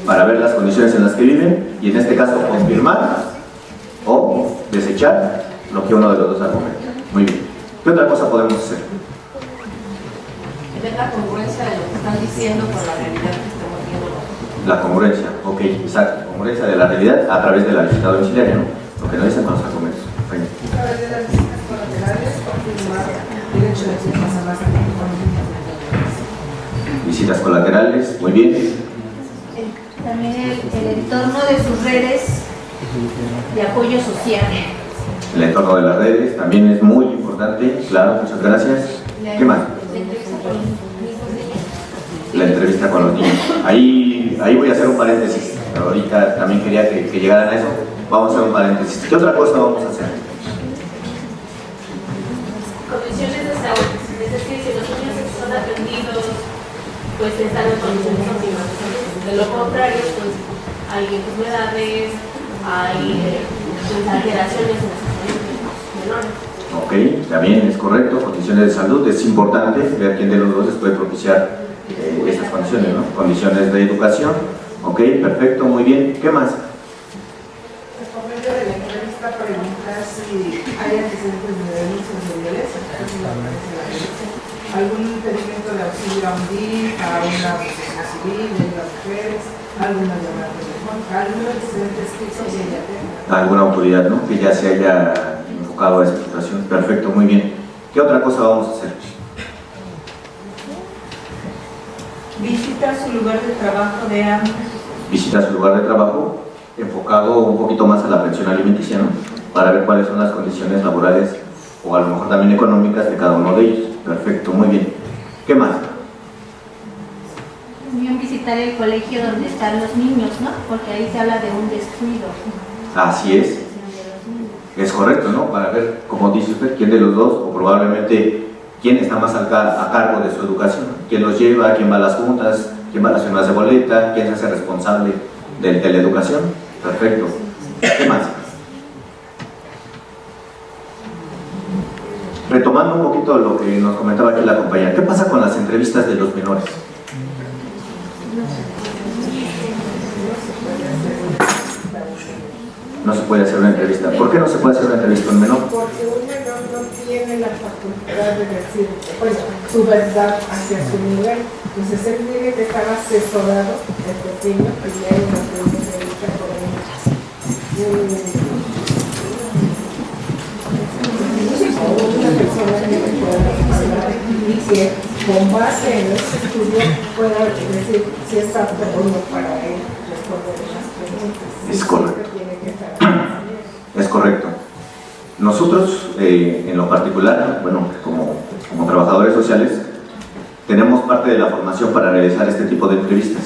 para ver las condiciones en las que viven y en este caso confirmar o desechar lo que uno de los dos argumenta. Muy bien. ¿Qué otra cosa podemos hacer? Es la congruencia de lo que están diciendo con la realidad que estamos viendo. La congruencia, ok, exacto. Congruencia de la realidad a través de la visita domiciliaria, ¿no? Lo que nos dicen con los argumentos. A través de las visitas colaterales, confirmar derecho de acceso a más Visitas colaterales, muy bien. También el entorno de sus redes de apoyo social. El entorno de las redes también es muy importante, claro, muchas gracias. ¿Qué más? La entrevista con los niños. Ahí voy a hacer un paréntesis. Ahorita también quería que llegaran a eso. Vamos a hacer un paréntesis. ¿Qué otra cosa vamos a hacer? Condiciones de salud. Es decir, si los niños son atendidos, pues están en condiciones óptimas. De lo contrario, pues hay enfermedades, hay alteraciones en los menores. Ok, también es correcto. Condiciones de salud. Es importante ver quién de los dos les puede propiciar esas condiciones, ¿no? Condiciones de educación. Ok, perfecto, muy bien. ¿Qué más? Por medio de la entrevista, preguntar si hay antecedentes de denuncias de violencia, algún impedimento de auxilio a un DIF, a una asociación civil, de las mujeres, alguna llamada telefónica, algún antecedente escrito que ella tenga. Alguna autoridad, ¿no? Que ya se haya enfocado a esa situación. Perfecto, muy bien. ¿Qué otra cosa vamos a hacer? Visita su lugar de trabajo de ambos. Visita su lugar de trabajo enfocado un poquito más a la pensión alimenticia, ¿no? Para ver cuáles son las condiciones laborales o a lo mejor también económicas de cada uno de ellos. Perfecto, muy bien. ¿Qué más? También visitar el colegio donde están los niños, ¿no? Porque ahí se habla de un descuido. Así es. Es correcto, ¿no? Para ver, como dice usted, quién de los dos o probablemente quién está más a cargo de su educación, quién los lleva, quién va a las juntas, quién va a las firmas de boleta, quién se hace responsable de la educación. Perfecto. ¿Qué más? Retomando un poquito lo que nos comentaba aquí la compañera, ¿qué pasa con las entrevistas de los menores? No se puede hacer una entrevista. ¿Por qué no se puede hacer una entrevista con un menor? Porque un menor no tiene la facultad de decir, pues, su verdad hacia su nivel. Entonces él tiene que estar asesorado, el pequeño, que ya hay una pregunta de lucha por él. Una persona que pueda hablar y que con base en ese estudio pueda decir si es apto o no para él responder las preguntas. Es correcto. Es correcto. Nosotros, en lo particular, bueno, como trabajadores sociales, tenemos parte de la formación para realizar este tipo de entrevistas.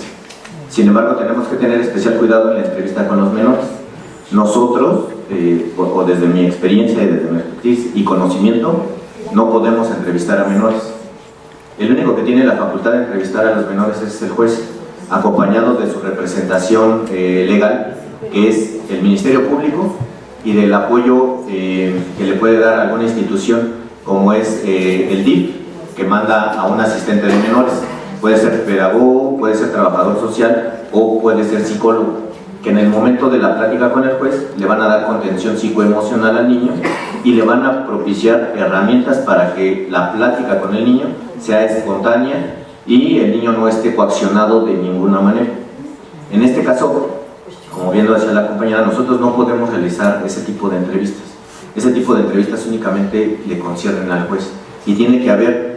Sin embargo, tenemos que tener especial cuidado en la entrevista con los menores. Nosotros, o desde mi experiencia y desde mi expertise y conocimiento, no podemos entrevistar a menores. El único que tiene la facultad de entrevistar a los menores es el juez, acompañado de su representación legal, que es el Ministerio Público, y del apoyo que le puede dar alguna institución, como es el DIF, que manda a un asistente de menores. Puede ser pedagogo, puede ser trabajador social o puede ser psicólogo, que en el momento de la plática con el juez le van a dar contención psicoemocional al niño y le van a propiciar herramientas para que la plática con el niño sea espontánea y el niño no esté coaccionado de ninguna manera. En este caso, como bien lo decía la compañera, nosotros no podemos realizar ese tipo de entrevistas. Ese tipo de entrevistas únicamente le conciernen al juez y tiene que haber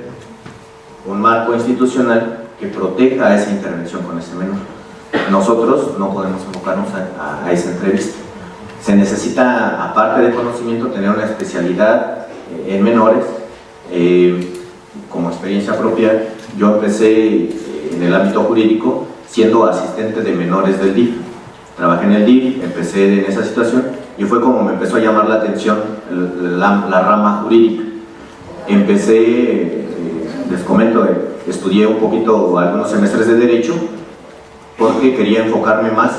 un marco institucional que proteja esa intervención con ese menor. nosotros no podemos enfocarnos a esa entrevista. Se necesita, aparte de conocimiento, tener una especialidad en menores. Como experiencia propia, yo empecé en el ámbito jurídico siendo asistente de menores del DIF. Trabajé en el DIF, empecé en esa situación y fue como me empezó a llamar la atención la rama jurídica. Empecé, les comento, estudié un poquito, algunos semestres de Derecho, porque quería enfocarme más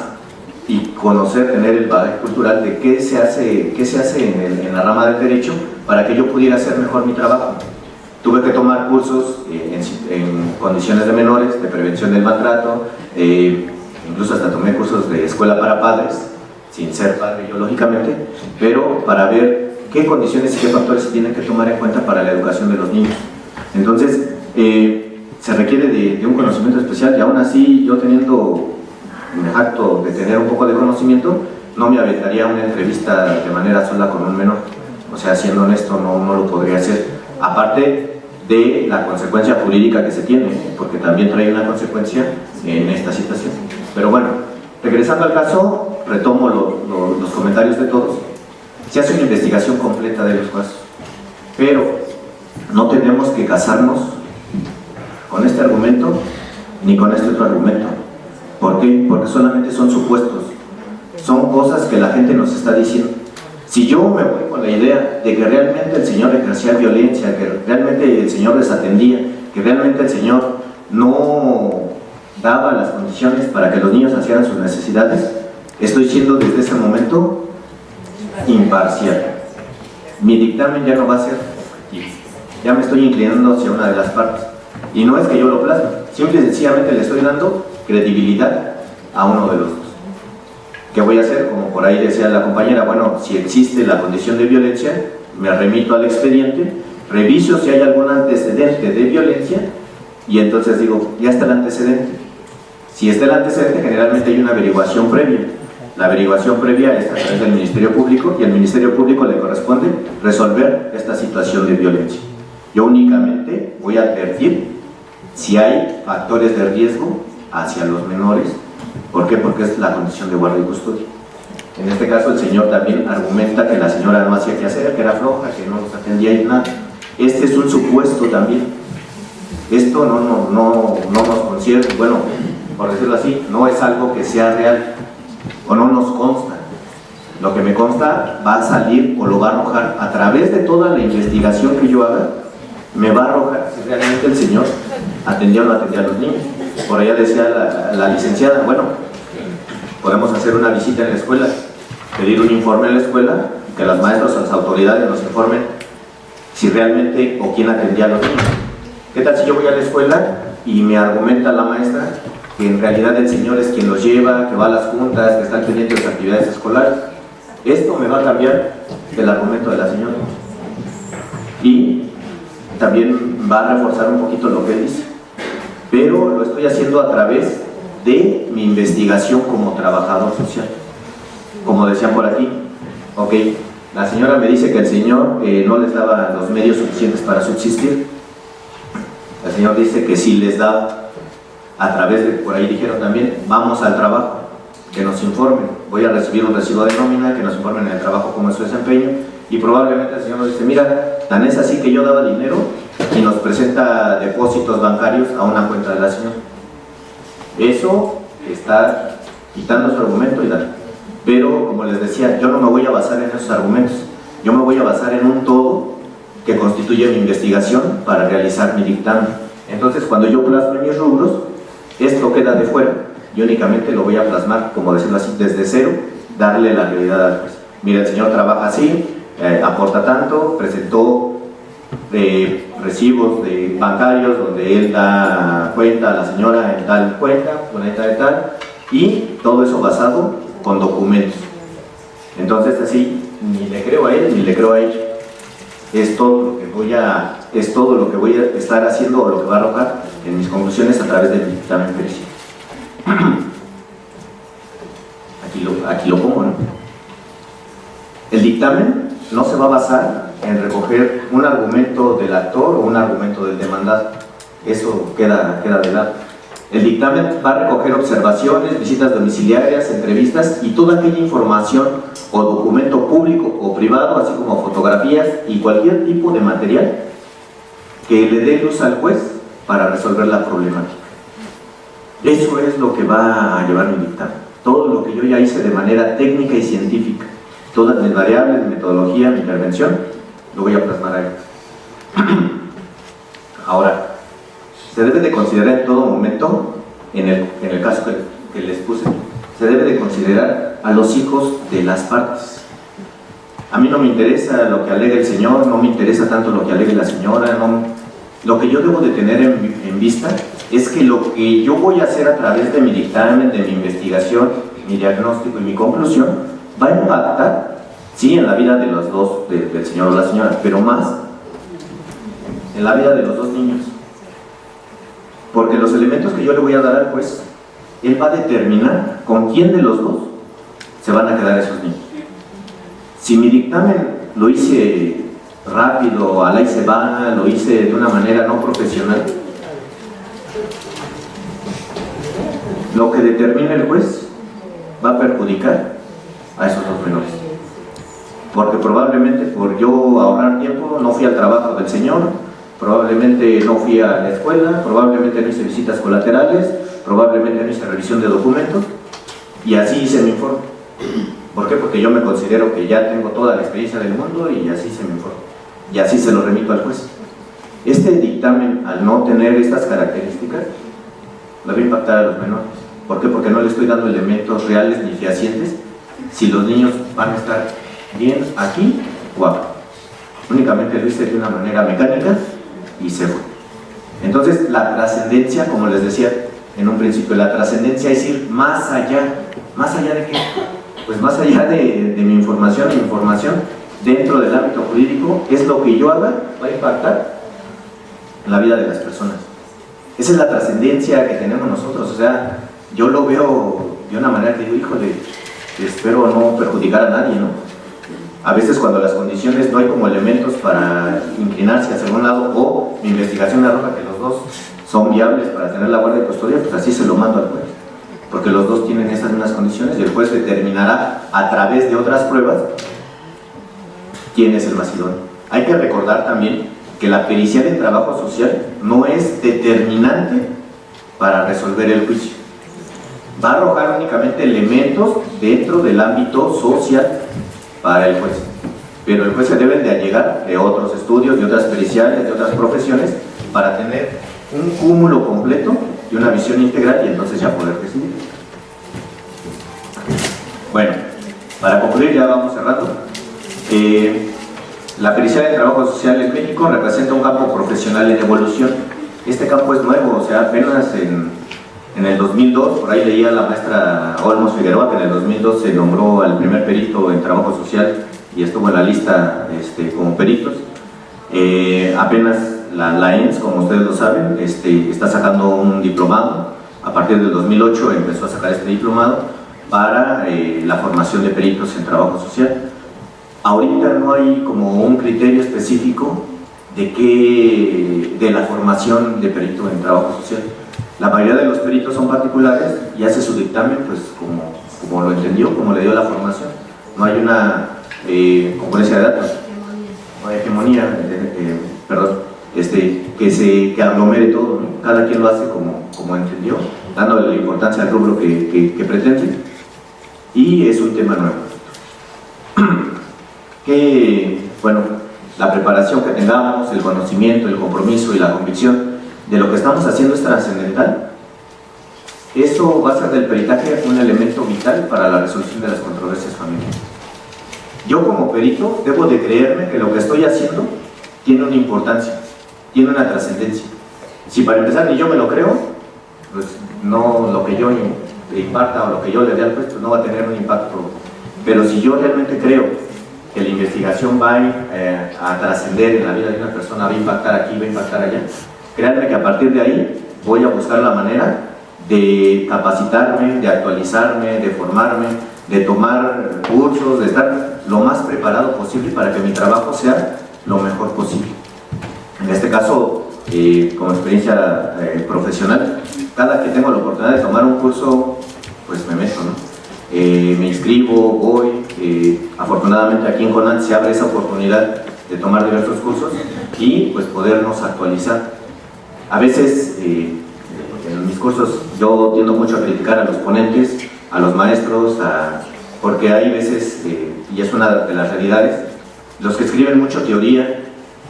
y conocer, tener el bagaje cultural de qué se hace en la rama del Derecho para que yo pudiera hacer mejor mi trabajo. Tuve que tomar cursos en condiciones de menores, de prevención del maltrato, incluso hasta tomé cursos de escuela para padres, sin ser padre yo lógicamente, pero para ver qué condiciones y qué factores se tienen que tomar en cuenta para la educación de los niños. Entonces, se requiere de un conocimiento especial y aún así yo me jacto de tener un poco de conocimiento, no me aventaría una entrevista de manera sola con un menor. O sea, siendo honesto, no lo podría hacer. Aparte de la consecuencia jurídica que se tiene, porque también trae una consecuencia en esta situación. Pero bueno, regresando al caso, retomo los comentarios de todos. Se hace una investigación completa de los casos, pero no tenemos que casarnos con este argumento ni con este otro argumento. ¿Por qué? Porque solamente son supuestos, son cosas que la gente nos está diciendo. Si yo me voy con la idea de que realmente el Señor ejercía violencia, que realmente el Señor desatendía, que realmente el Señor no daba las condiciones para que los niños hicieran sus necesidades, estoy siendo desde ese momento imparcial. Mi dictamen ya no va a ser objetivo, ya me estoy inclinando hacia una de las partes. Y no es que yo lo plasme, simple y sencillamente le estoy dando credibilidad a uno de los dos. ¿Qué voy a hacer? Como por ahí decía la compañera, bueno, si existe la condición de violencia, me remito al expediente, reviso si hay algún antecedente de violencia y entonces digo, ya está el antecedente. Si está el antecedente, generalmente hay una averiguación previa. La averiguación previa es a través del Ministerio Público y al Ministerio Público le corresponde resolver esta situación de violencia. Yo únicamente voy a advertir si hay factores de riesgo hacia los menores. ¿Por qué? Porque es la condición de guardia y custodia. En este caso el señor también argumenta que la señora no hacía qué hacer, que era floja, que no nos atendía y nada. Este es un supuesto también. Esto no nos concierne, bueno, por decirlo así, no es algo que sea real o no nos consta. Lo que me consta va a salir o lo va a arrojar a través de toda la investigación que yo haga, me va a arrojar si realmente el señor atendía o no atendía a los niños. Por allá decía la licenciada, bueno, podemos hacer una visita en la escuela, pedir un informe en la escuela, que los maestros o las autoridades nos informen si realmente o quién atendía a los niños. ¿Qué tal si yo voy a la escuela y me argumenta la maestra que en realidad el señor es quien los lleva, que va a las juntas, que está pendiente de las actividades escolares? Esto me va a cambiar el argumento de la señora y también va a reforzar un poquito lo que dice, pero lo estoy haciendo a través de mi investigación como trabajador social. Como decían por aquí, ok, la señora me dice que el señor no les daba los medios suficientes para subsistir. El señor dice que sí les daba. A través de, por ahí dijeron también, vamos al trabajo, que nos informen. Voy a recibir un recibo de nómina, que nos informen en el trabajo cómo es su desempeño. Y probablemente el señor nos dice, mira, tan es así que yo daba dinero y nos presenta depósitos bancarios a una cuenta de la señora. Eso está quitando su argumento y dando. Pero, como les decía, yo no me voy a basar en esos argumentos. Yo me voy a basar en un todo que constituye mi investigación para realizar mi dictamen. Entonces, cuando yo plasme mis rubros, esto queda de fuera. Yo únicamente lo voy a plasmar, como decirlo así, desde cero, darle la realidad al juez. Mira, el señor trabaja así, aporta tanto, presentó recibos de bancarios donde él da cuenta a la señora en tal cuenta, cuenta de tal, y todo eso basado con documentos. Entonces así, ni le creo a él ni le creo a ella. Es todo lo que voy a estar haciendo o lo que va a arrojar en mis conclusiones a través del dictamen pericial. Aquí lo pongo, ¿no? El dictamen no se va a basar en recoger un argumento del actor o un argumento del demandado. Eso queda de lado. El dictamen va a recoger observaciones, visitas domiciliarias, entrevistas y toda aquella información o documento público o privado, así como fotografías y cualquier tipo de material que le dé luz al juez para resolver la problemática. Eso es lo que va a llevar mi dictamen. Todo lo que yo ya hice de manera técnica y científica, todas mis variables, mi metodología, mi intervención, lo voy a plasmar ahí. Ahora, se debe de considerar en todo momento, en el caso que les puse, se debe de considerar a los hijos de las partes. A mí no me interesa lo que alegue el señor, no me interesa tanto lo que alegue la señora, no. Lo que yo debo de tener en vista es que lo que yo voy a hacer a través de mi dictamen, de mi investigación, mi diagnóstico y mi conclusión, va a impactar, sí, en la vida de los dos, del señor o la señora, pero más en la vida de los dos niños. Porque los elementos que yo le voy a dar al juez, él va a determinar con quién de los dos se van a quedar esos niños. Si mi dictamen lo hice rápido, a la y se va, lo hice de una manera no profesional, lo que determine el juez va a perjudicar a esos dos menores. Porque probablemente por yo ahorrar tiempo no fui al trabajo del señor, probablemente no fui a la escuela, probablemente no hice visitas colaterales, probablemente no hice revisión de documentos, y así hice mi informe. ¿Por qué? Porque yo me considero que ya tengo toda la experiencia del mundo y así hice mi informe. Y así se lo remito al juez. Este dictamen, al no tener estas características, le va a impactar a los menores. ¿Por qué? Porque no le estoy dando elementos reales ni fehacientes si los niños van a estar bien aquí o acá. Únicamente lo hice de una manera mecánica y se fue. Entonces, la trascendencia, como les decía en un principio, la trascendencia es ir más allá. ¿Más allá de qué? Pues más allá de mi información, dentro del ámbito jurídico, es lo que yo haga, va a impactar en la vida de las personas. Esa es la trascendencia que tenemos nosotros. O sea, yo lo veo de una manera que digo, híjole, espero no perjudicar a nadie, ¿no? A veces cuando las condiciones no hay como elementos para inclinarse hacia un lado, o mi investigación arroja que los dos son viables para tener la guardia y custodia, pues así se lo mando al juez, porque los dos tienen esas mismas condiciones y el juez determinará a través de otras pruebas quién es el más idóneo. Hay que recordar también que la pericial en trabajo social no es determinante para resolver el juicio. Va a arrojar únicamente elementos dentro del ámbito social para el juez, pero el juez se debe de allegar de otros estudios, de otras periciales, de otras profesiones, para tener un cúmulo completo y una visión integral y entonces ya poder decidir. Bueno, para concluir, ya vamos cerrando. La pericial en trabajo social en México representa un campo profesional en evolución. Este campo es nuevo, o sea, apenas en el 2002, por ahí leía la maestra Olmos Figueroa que en el 2002 se nombró al primer perito en trabajo social y estuvo en la lista como peritos. Apenas la ENS, como ustedes lo saben, está sacando un diplomado. A partir del 2008 empezó a sacar este diplomado para la formación de peritos en trabajo social. Ahorita no hay como un criterio específico de la formación de perito en trabajo social. La mayoría de los peritos son particulares y hace su dictamen pues como lo entendió, como le dio la formación. No hay una concurrencia de datos, no hay hegemonía, que aglomere todo, ¿no? Cada quien lo hace como entendió, dándole la importancia al rubro que pretende, y es un tema nuevo. Bueno, la preparación que tengamos, el conocimiento, el compromiso y la convicción de lo que estamos haciendo es trascendental. Eso va a ser del peritaje un elemento vital para la resolución de las controversias familiares. Yo como perito debo de creerme que lo que estoy haciendo tiene una importancia, tiene una trascendencia. Si para empezar ni yo me lo creo, pues no, lo que yo imparta o lo que yo le dé al juez pues no va a tener un impacto. Pero si yo realmente creo que la investigación va a trascender en la vida de una persona, va a impactar aquí, va a impactar allá, créanme que a partir de ahí voy a buscar la manera de capacitarme, de actualizarme, de formarme, de tomar cursos, de estar lo más preparado posible para que mi trabajo sea lo mejor posible. En este caso, como experiencia profesional, cada que tengo la oportunidad de tomar un curso, pues me meto, ¿no? Me inscribo, voy, afortunadamente aquí en CONALT se abre esa oportunidad de tomar diversos cursos y pues podernos actualizar. A veces, en mis cursos yo tiendo mucho a criticar a los ponentes, a los maestros, porque hay veces, y es una de las realidades, los que escriben mucho teoría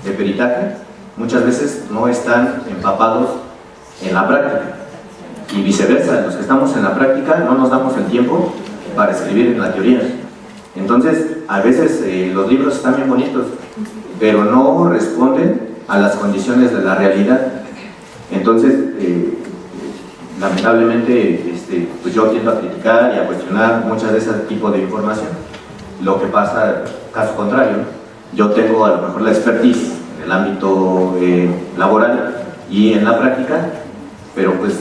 de peritaje, muchas veces no están empapados en la práctica. Y viceversa, los que estamos en la práctica no nos damos el tiempo para escribir en la teoría. Entonces, a veces los libros están bien bonitos, pero no responden a las condiciones de la realidad. Entonces, lamentablemente, pues yo tiendo a criticar y a cuestionar muchas de ese tipo de información. Lo que pasa, caso contrario, yo tengo a lo mejor la expertise en el ámbito laboral y en la práctica, pero pues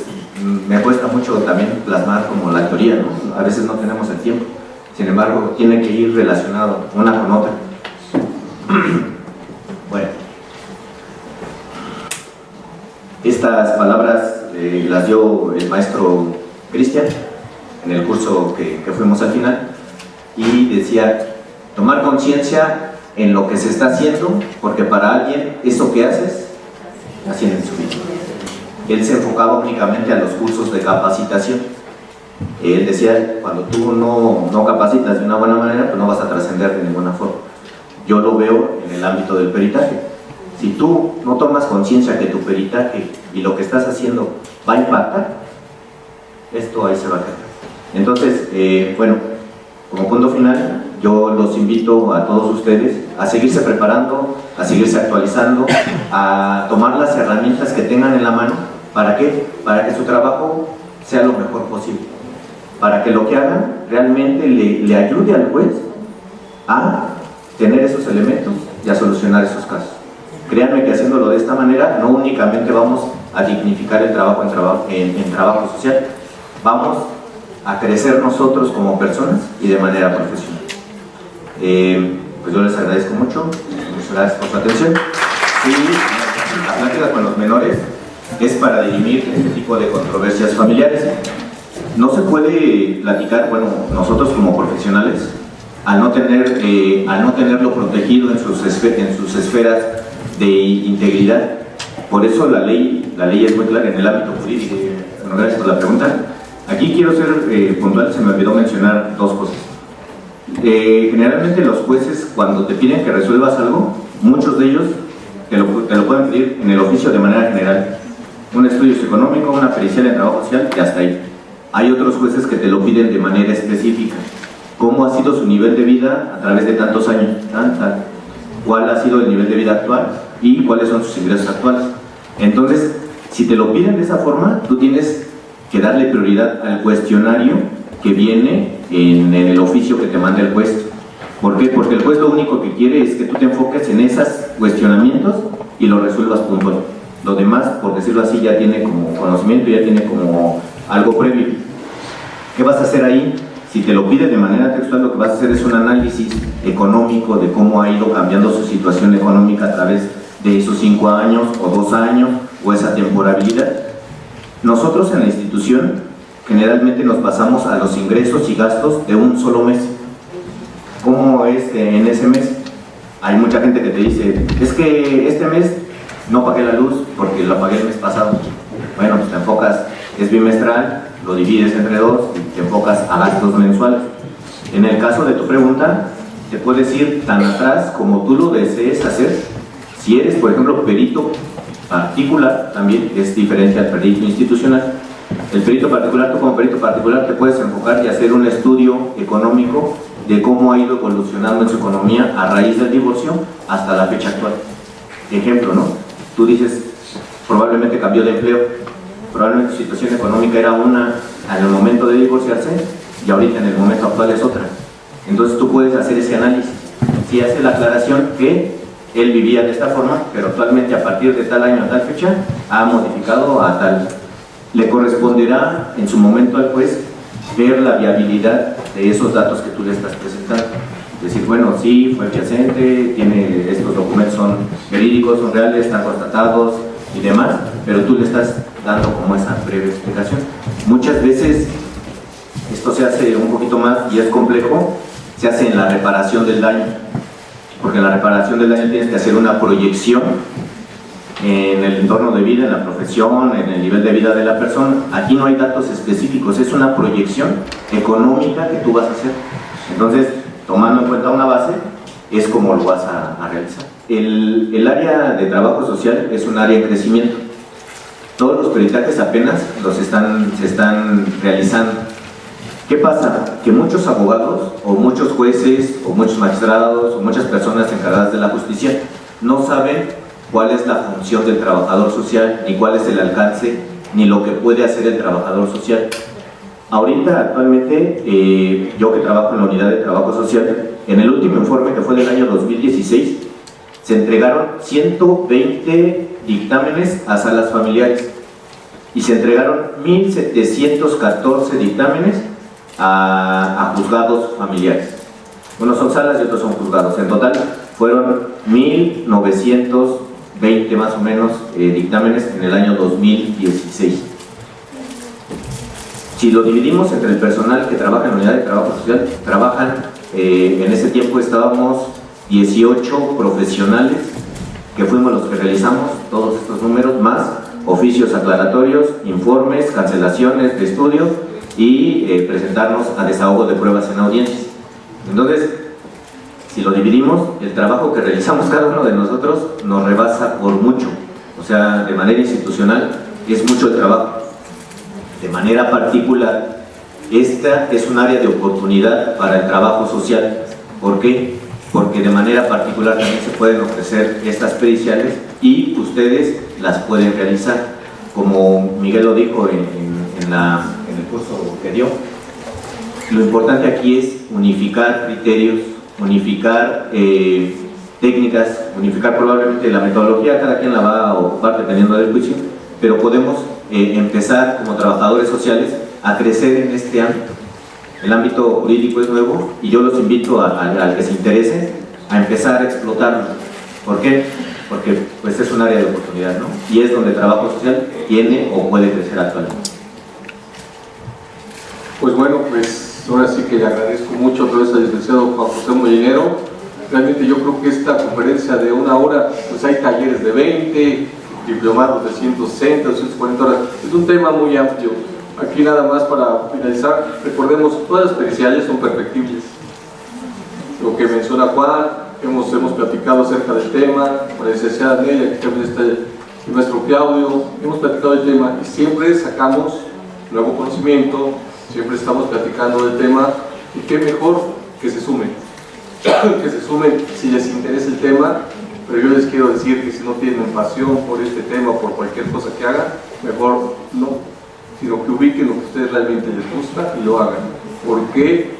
me cuesta mucho también plasmar como la teoría, ¿no? A veces no tenemos el tiempo, sin embargo tiene que ir relacionado una con otra. Bueno, estas palabras las dio el maestro Cristian en el curso que fuimos al final, y decía: tomar conciencia en lo que se está haciendo, porque para alguien eso que haces haciendo en su vida. Él se enfocaba únicamente a los cursos de capacitación. Él decía: cuando tú no capacitas de una buena manera, pues no vas a trascender de ninguna forma. Yo lo veo en el ámbito del peritaje. Si tú no tomas conciencia que tu peritaje y lo que estás haciendo va a impactar, esto ahí se va a quedar. Entonces, bueno, como punto final, yo los invito a todos ustedes a seguirse preparando, a seguirse actualizando, a tomar las herramientas que tengan en la mano. ¿Para qué? Para que su trabajo sea lo mejor posible, para que lo que hagan realmente le ayude al juez a tener esos elementos y a solucionar esos casos. Créanme que haciéndolo de esta manera no únicamente vamos a dignificar el trabajo en trabajo social, vamos a crecer nosotros como personas y de manera profesional. Pues yo les agradezco mucho, muchas gracias por su atención. Y la plática con los menores es para dirimir este tipo de controversias familiares. No se puede platicar, bueno, nosotros como profesionales, al no tenerlo protegido en sus esferas de integridad. Por eso la ley es muy clara en el ámbito jurídico. Bueno, gracias por la pregunta. Aquí quiero ser puntual, se me olvidó mencionar dos cosas. Generalmente los jueces, cuando te piden que resuelvas algo, muchos de ellos te lo pueden pedir en el oficio de manera general. Un estudio socioeconómico, una pericial en trabajo social y hasta ahí. Hay otros jueces que te lo piden de manera específica. ¿Cómo ha sido su nivel de vida a través de tantos años? ¿Cuál ha sido el nivel de vida actual? ¿Y cuáles son sus ingresos actuales? Entonces, si te lo piden de esa forma, tú tienes que darle prioridad al cuestionario que viene en el oficio que te manda el juez. ¿Por qué? Porque el juez lo único que quiere es que tú te enfoques en esos cuestionamientos y lo resuelvas puntual. Lo demás, por decirlo así, ya tiene como conocimiento, ya tiene como algo previo. ¿Qué vas a hacer ahí? Si te lo pide de manera textual, lo que vas a hacer es un análisis económico de cómo ha ido cambiando su situación económica a través de esos 5 años o 2 años o esa temporalidad. Nosotros en la institución generalmente nos basamos a los ingresos y gastos de un solo mes. ¿Cómo es en ese mes? Hay mucha gente que te dice: es que este mes no pagué la luz porque la pagué el mes pasado. Bueno, pues te enfocas, es bimestral, lo divides entre 2 y te enfocas a gastos mensuales. En el caso de tu pregunta, te puedes ir tan atrás como tú lo desees hacer. Si eres, por ejemplo, perito particular, también es diferente al perito institucional. El perito particular, tú como perito particular te puedes enfocar y hacer un estudio económico de cómo ha ido evolucionando en su economía a raíz del divorcio hasta la fecha actual. Ejemplo, ¿no? Tú dices, probablemente cambió de empleo, probablemente su situación económica era una en el momento de divorciarse y ahorita en el momento actual es otra. Entonces tú puedes hacer ese análisis. Si hace la aclaración que él vivía de esta forma, pero actualmente a partir de tal año a tal fecha ha modificado a tal. Le corresponderá en su momento al juez ver la viabilidad de esos datos que tú le estás presentando. Decir, bueno, sí, fue adyacente, tiene estos documentos, son verídicos, son reales, están constatados y demás. pero tú le estás dando como esa breve explicación. Muchas veces esto se hace un poquito más y es complejo, se hace en la reparación del daño, porque en la reparación del daño tienes que hacer una proyección en el entorno de vida, en la profesión, en el nivel de vida de la persona. Aquí no hay datos específicos, es una proyección económica que tú vas a hacer. Entonces, tomando en cuenta una base, es como lo vas a realizar. El área de trabajo social es un área en crecimiento. Todos los peritajes apenas se están realizando. ¿Qué pasa? Que muchos abogados, o muchos jueces, o muchos magistrados, o muchas personas encargadas de la justicia no saben cuál es la función del trabajador social, ni cuál es el alcance, ni lo que puede hacer el trabajador social. Ahorita, actualmente, yo que trabajo en la unidad de trabajo social, en el último informe que fue del año 2016, se entregaron 120 dictámenes a salas familiares y se entregaron 1.714 dictámenes a juzgados familiares. Unos son salas y otros son juzgados. En total fueron 1.920 más o menos dictámenes en el año 2016. Si lo dividimos entre el personal que trabaja en la unidad de trabajo social, en ese tiempo estábamos 18 profesionales que fuimos los que realizamos todos estos números, más oficios aclaratorios, informes, cancelaciones de estudio y presentarnos a desahogo de pruebas en audiencias. Entonces, si lo dividimos, el trabajo que realizamos cada uno de nosotros nos rebasa por mucho. O sea, de manera institucional es mucho el trabajo. De manera particular, esta es un área de oportunidad para el trabajo social. ¿Por qué? Porque de manera particular también se pueden ofrecer estas periciales y ustedes las pueden realizar. Como Miguel lo dijo en el curso que dio, lo importante aquí es unificar criterios, unificar técnicas, unificar probablemente la metodología, cada quien la va a ocupar dependiendo del juicio, pero podemos empezar como trabajadores sociales a crecer en este ámbito. El ámbito jurídico es nuevo y yo los invito al que se interese a empezar a explotarlo. ¿Por qué? Porque pues es un área de oportunidad, ¿no? Y es donde el trabajo social tiene o puede crecer actualmente. Pues bueno, pues ahora sí que le agradezco mucho otra vez al licenciado Juan José Molinero. Realmente yo creo que esta conferencia de 1 hora, pues hay talleres de 20, diplomados de 160, 240 horas. Es un tema muy amplio. Aquí nada más para finalizar, recordemos, todas las periciales son perfectibles. Lo que menciona Juan, hemos platicado acerca del tema, con la licenciada Nelia, que también está nuestro Claudio, hemos platicado del tema y siempre sacamos nuevo conocimiento, siempre estamos platicando del tema y qué mejor que se sumen si les interesa el tema, pero yo les quiero decir que si no tienen pasión por este tema o por cualquier cosa que hagan, mejor no, sino que ubiquen lo que a ustedes realmente les gusta y lo hagan, porque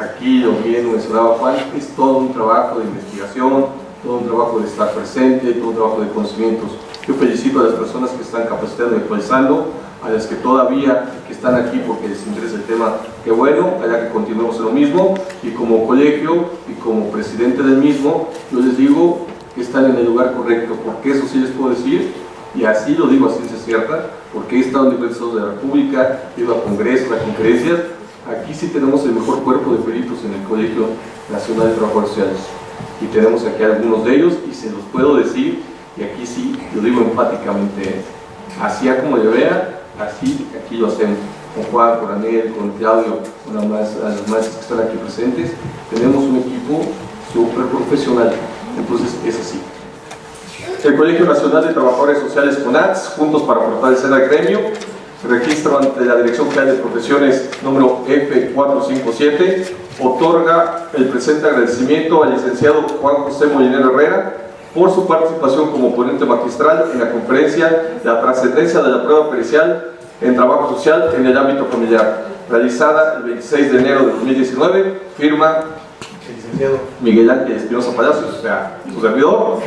aquí lo bien mencionaba Juan, es todo un trabajo de investigación, todo un trabajo de estar presente, todo un trabajo de conocimientos. Yo felicito a las personas que están capacitando y actualizando, a las que todavía que están aquí porque les interesa el tema, que bueno, allá que continuemos en lo mismo, y como colegio y como presidente del mismo, yo les digo que están en el lugar correcto, porque eso sí les puedo decir, y así lo digo a ciencia cierta, porque he estado en diferentes estados de la República, he ido a congresos, a conferencias, aquí sí tenemos el mejor cuerpo de peritos en el Colegio Nacional de Trabajadores Sociales, y tenemos aquí algunos de ellos, y se los puedo decir, y aquí sí, lo digo enfáticamente, así como le vea, así aquí lo hacemos, con Juan, con Anel, con Claudio, con las maestras que están aquí presentes, tenemos un equipo súper profesional, entonces es así. El Colegio Nacional de Trabajadores Sociales CONATS, juntos para fortalecer al gremio, se registra ante la Dirección General de Profesiones número F457, otorga el presente agradecimiento al licenciado Juan José Molinero Herrera por su participación como ponente magistral en la conferencia La trascendencia de la prueba pericial en trabajo social en el ámbito familiar, realizada el 26 de enero de 2019, firma el licenciado Miguel Ángel Espinosa Palacios, o sea, su servidor.